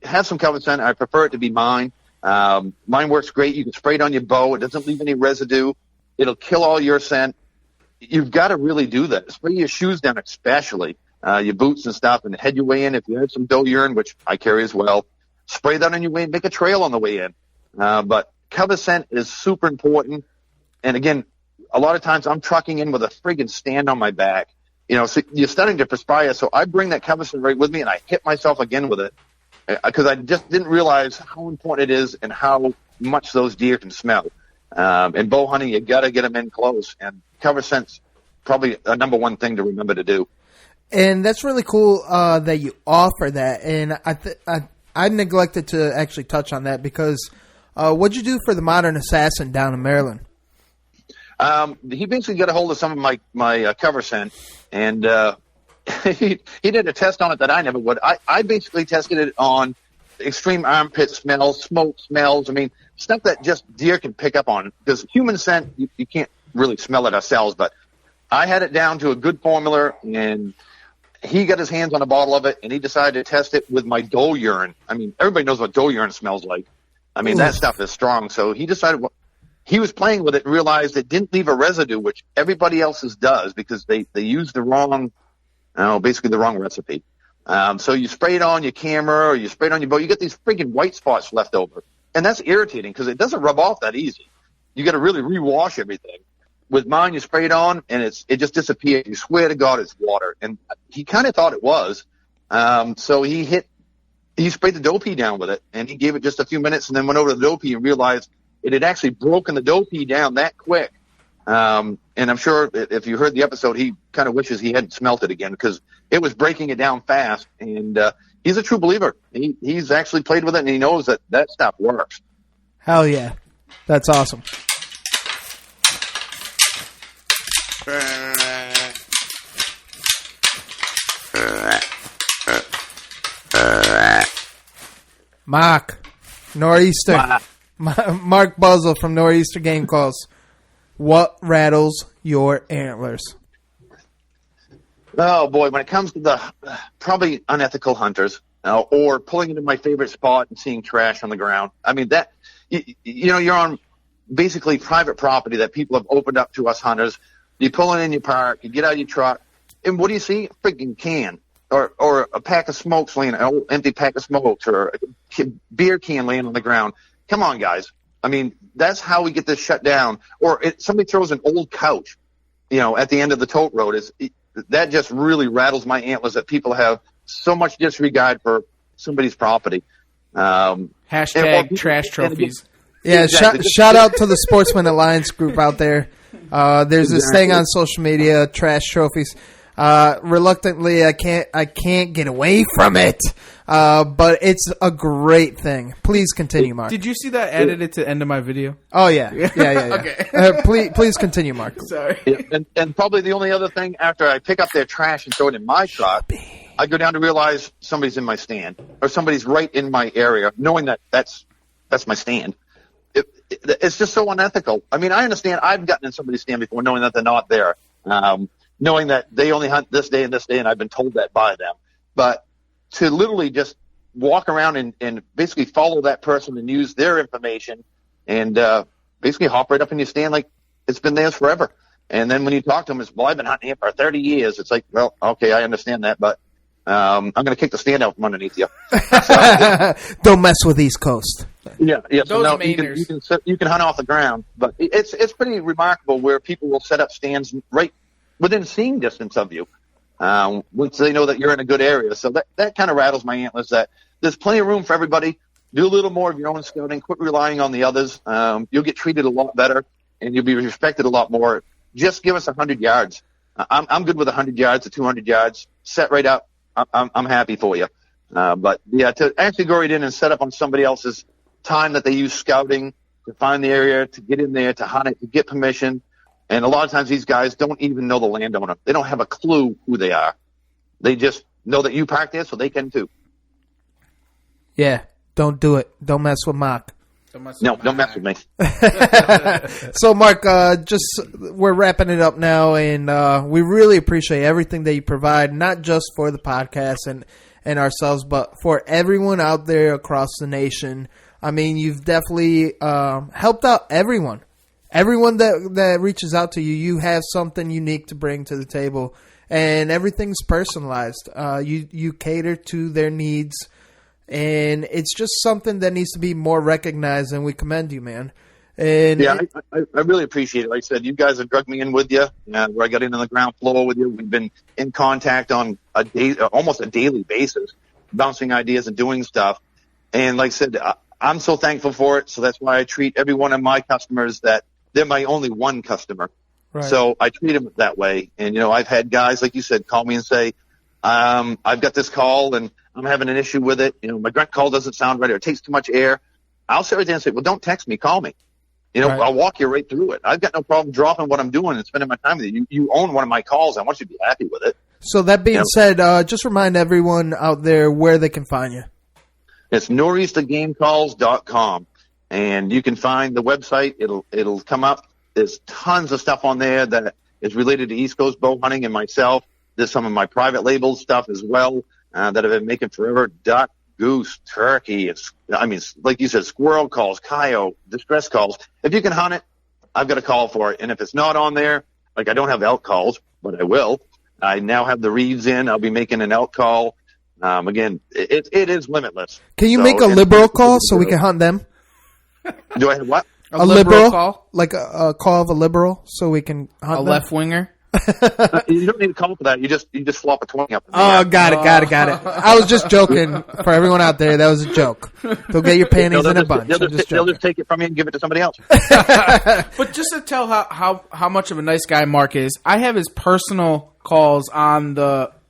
have some cover scent. I prefer it to be mine. Mine works great. You can spray it on your bow. It doesn't leave any residue. It'll kill all your scent. You've got to really do that. Spray your shoes down, especially your boots and stuff, and head your way in. If you have some doe urine, which I carry as well, spray that on your way and make a trail on the way in. But cover scent is super important. And again, a lot of times I'm trucking in with a friggin' stand on my back. You know, so you're starting to perspire. So I bring that cover scent right with me, and I hit myself again with it because I just didn't realize how important it is and how much those deer can smell. In bow hunting, you got to get them in close, and cover scent's probably a number one thing to remember to do. And that's really cool that you offer that. And I neglected to actually touch on that because what'd you do for the Modern Assassin down in Maryland? He basically got a hold of some of my cover scent, and he did a test on it that I never would. I basically tested it on extreme armpit smells, smoke smells. I mean, stuff that just deer can pick up on. Because human scent, you can't really smell it ourselves, but I had it down to a good formula, and he got his hands on a bottle of it, and he decided to test it with my doe urine. I mean, everybody knows what doe urine smells like. I mean, that stuff is strong. So he decided he was playing with it and realized it didn't leave a residue, which everybody else's does because they used the wrong, basically the wrong recipe. So you spray it on your camera or you spray it on your boat, you get these freaking white spots left over. And that's irritating because it doesn't rub off that easy. You got to really rewash everything. With mine, you spray it on and it just disappears. You swear to God it's water. And he kind of thought it was. So he sprayed the doe pee down with it, and he gave it just a few minutes and then went over to the doe pee and realized it had actually broken the doe pee down that quick. And I'm sure if you heard the episode, he kind of wishes he hadn't smelt it again because it was breaking it down fast. And he's a true believer. He's actually played with it, and he knows that stuff works. Hell yeah. That's awesome. Mark, Nor'easter. Mark Buzzell from Nor'easter Game Calls. What rattles your antlers? Oh, boy, when it comes to the probably unethical hunters or pulling into my favorite spot and seeing trash on the ground. I mean, that you're on basically private property that people have opened up to us hunters. You pull in your park, you get out of your truck, and what do you see? A freaking can. Or a pack of smokes laying, an old empty pack of smokes, or a beer can laying on the ground. Come on, guys. I mean, that's how we get this shut down. Or somebody throws an old couch, at the end of the tote road. That just really rattles my antlers that people have so much disregard for somebody's property. Hashtag trash trophies. Yeah, exactly. shout out to the Sportsman Alliance group out there. There's this thing on social media, trash trophies. Reluctantly, I can't get away from it. But it's a great thing. Please continue, Mark. Did you see that edited to the end of my video? Oh yeah. Okay. Please continue, Mark. Sorry. Yeah, and probably the only other thing after I pick up their trash and throw it in my truck, I go down to realize somebody's in my stand or somebody's right in my area, knowing that's my stand. It's just so unethical. I mean, I understand. I've gotten in somebody's stand before, knowing that they're not there. Knowing that they only hunt this day, and I've been told that by them. But to literally just walk around and basically follow that person and use their information and basically hop right up in your stand like it's been theirs forever. And then when you talk to them, it's, well, I've been hunting here for 30 years. It's like, well, okay, I understand that, but I'm going to kick the stand out from underneath you. So, don't mess with East Coast. Yeah. So Those no, you can hunt off the ground, but it's pretty remarkable where people will set up stands right within seeing distance of you, once they know that you're in a good area. So that kind of rattles my antlers, that there's plenty of room for everybody. Do a little more of your own scouting. Quit relying on the others. You'll get treated a lot better, and you'll be respected a lot more. Just give us 100 yards. I'm good with 100 yards to 200 yards. Set right up. I'm happy for you. But, yeah, to actually go right in and set up on somebody else's time that they use scouting to find the area, to get in there, to hunt it, to get permission. And a lot of times these guys don't even know the landowner. They don't have a clue who they are. They just know that you park there, so they can too. Yeah, don't do it. Don't mess with Mark. Don't mess with me. So, Mark, we're wrapping it up now, and we really appreciate everything that you provide, not just for the podcast and ourselves, but for everyone out there across the nation. I mean, you've definitely helped out everyone. Everyone that reaches out to you, you have something unique to bring to the table, and everything's personalized. You cater to their needs, and it's just something that needs to be more recognized, and we commend you, man. And yeah, I really appreciate it. Like I said, you guys have drugged me in with you, where I got in on the ground floor with you. We've been in contact on almost a daily basis, bouncing ideas and doing stuff. And like I said, I'm so thankful for it. So that's why I treat every one of my customers that they're my only one customer. Right. So I treat them that way. And, I've had guys, like you said, call me and say, I've got this call and I'm having an issue with it. My grunt call doesn't sound right or it takes too much air. I'll sit right there and say, well, don't text me, call me. Right. I'll walk you right through it. I've got no problem dropping what I'm doing and spending my time with you. You own one of my calls. I want you to be happy with it. So that being said, just remind everyone out there where they can find you. It's nor'eastergamecalls.com. And you can find the website. It'll come up. There's tons of stuff on there that is related to East Coast bow hunting and myself. There's some of my private label stuff as well that I've been making forever. Duck, goose, turkey. Like you said, squirrel calls, coyote, distress calls. If you can hunt it, I've got a call for it. And if it's not on there, like I don't have elk calls, but I will. I now have the reeds in. I'll be making an elk call. Again, it is limitless. Can you make a liberal call so we can hunt them? Do I have what? A liberal call? Like a call of a liberal so we can hunt them? A left winger? You don't need a call for that. You just flop a 20 up. Oh, got it. I was just joking for everyone out there. That was a joke. Go get your panties in a bunch. They'll just take it from you and give it to somebody else. But just to tell how much of a nice guy Mark is, I have his personal calls on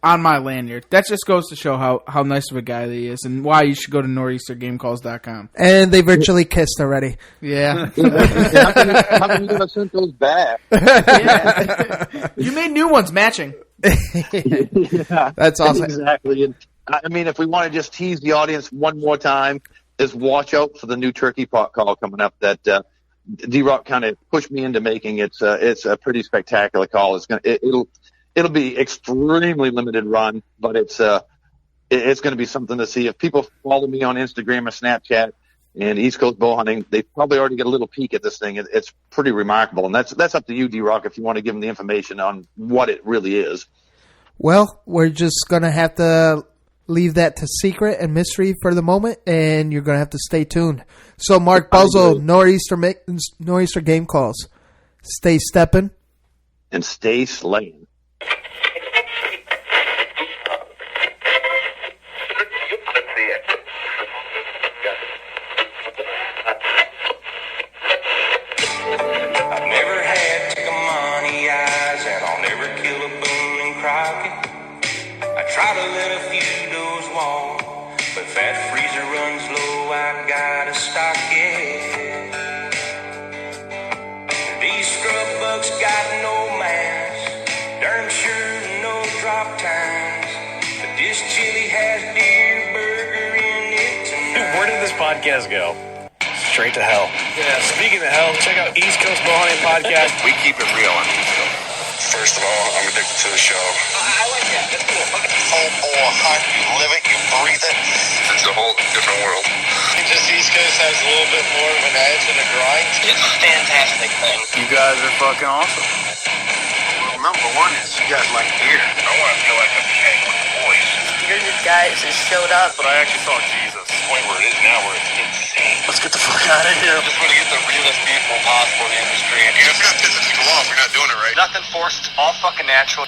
my lanyard. That just goes to show how nice of a guy he is and why you should go to nor'eastergamecalls.com. And they virtually kissed already. Yeah. How come you never sent those back? Yeah. You made new ones matching. Yeah, that's awesome. Exactly. And, if we want to just tease the audience one more time, is watch out for the new turkey pot call coming up that D-Rock kind of pushed me into making. It's a pretty spectacular call. It'll be extremely limited run, but it's going to be something to see. If people follow me on Instagram or Snapchat and East Coast bow hunting, they probably already get a little peek at this thing. It's pretty remarkable, and that's up to you, D-Rock, if you want to give them the information on what it really is. Well, we're just going to have to leave that to secret and mystery for the moment, and you're going to have to stay tuned. So, Mark Buzzell, Nor'easter Game Calls. Stay stepping. And stay slaying. Try to let a few doors walk, but that freezer runs low, I gotta stock it. These scrub bucks got no mask, darn sure no drop times, but this chili has deer burger in it tonight. Where did this podcast go? Straight to hell. Yeah, speaking of hell, check out East Coast Bow Hunting Podcast. We keep it real on the East Coast. First of all, I'm addicted to the show. I like that. That's cool. Hot, you live it, you breathe it. It's a whole different world. Just East Coast has a little bit more of an edge and a grind. It's a fantastic thing. You guys are fucking awesome. Well, number one is you guys like beer. I want to feel like I'm hanging with the boys. You're the guys that showed up. But I actually saw Jesus. The point where it is now where it's insane. Let's get the fuck out of here. I just want to get the realest people possible in the industry. And you just got to piss people off. You're not doing it right. Nothing forced. All fucking natural.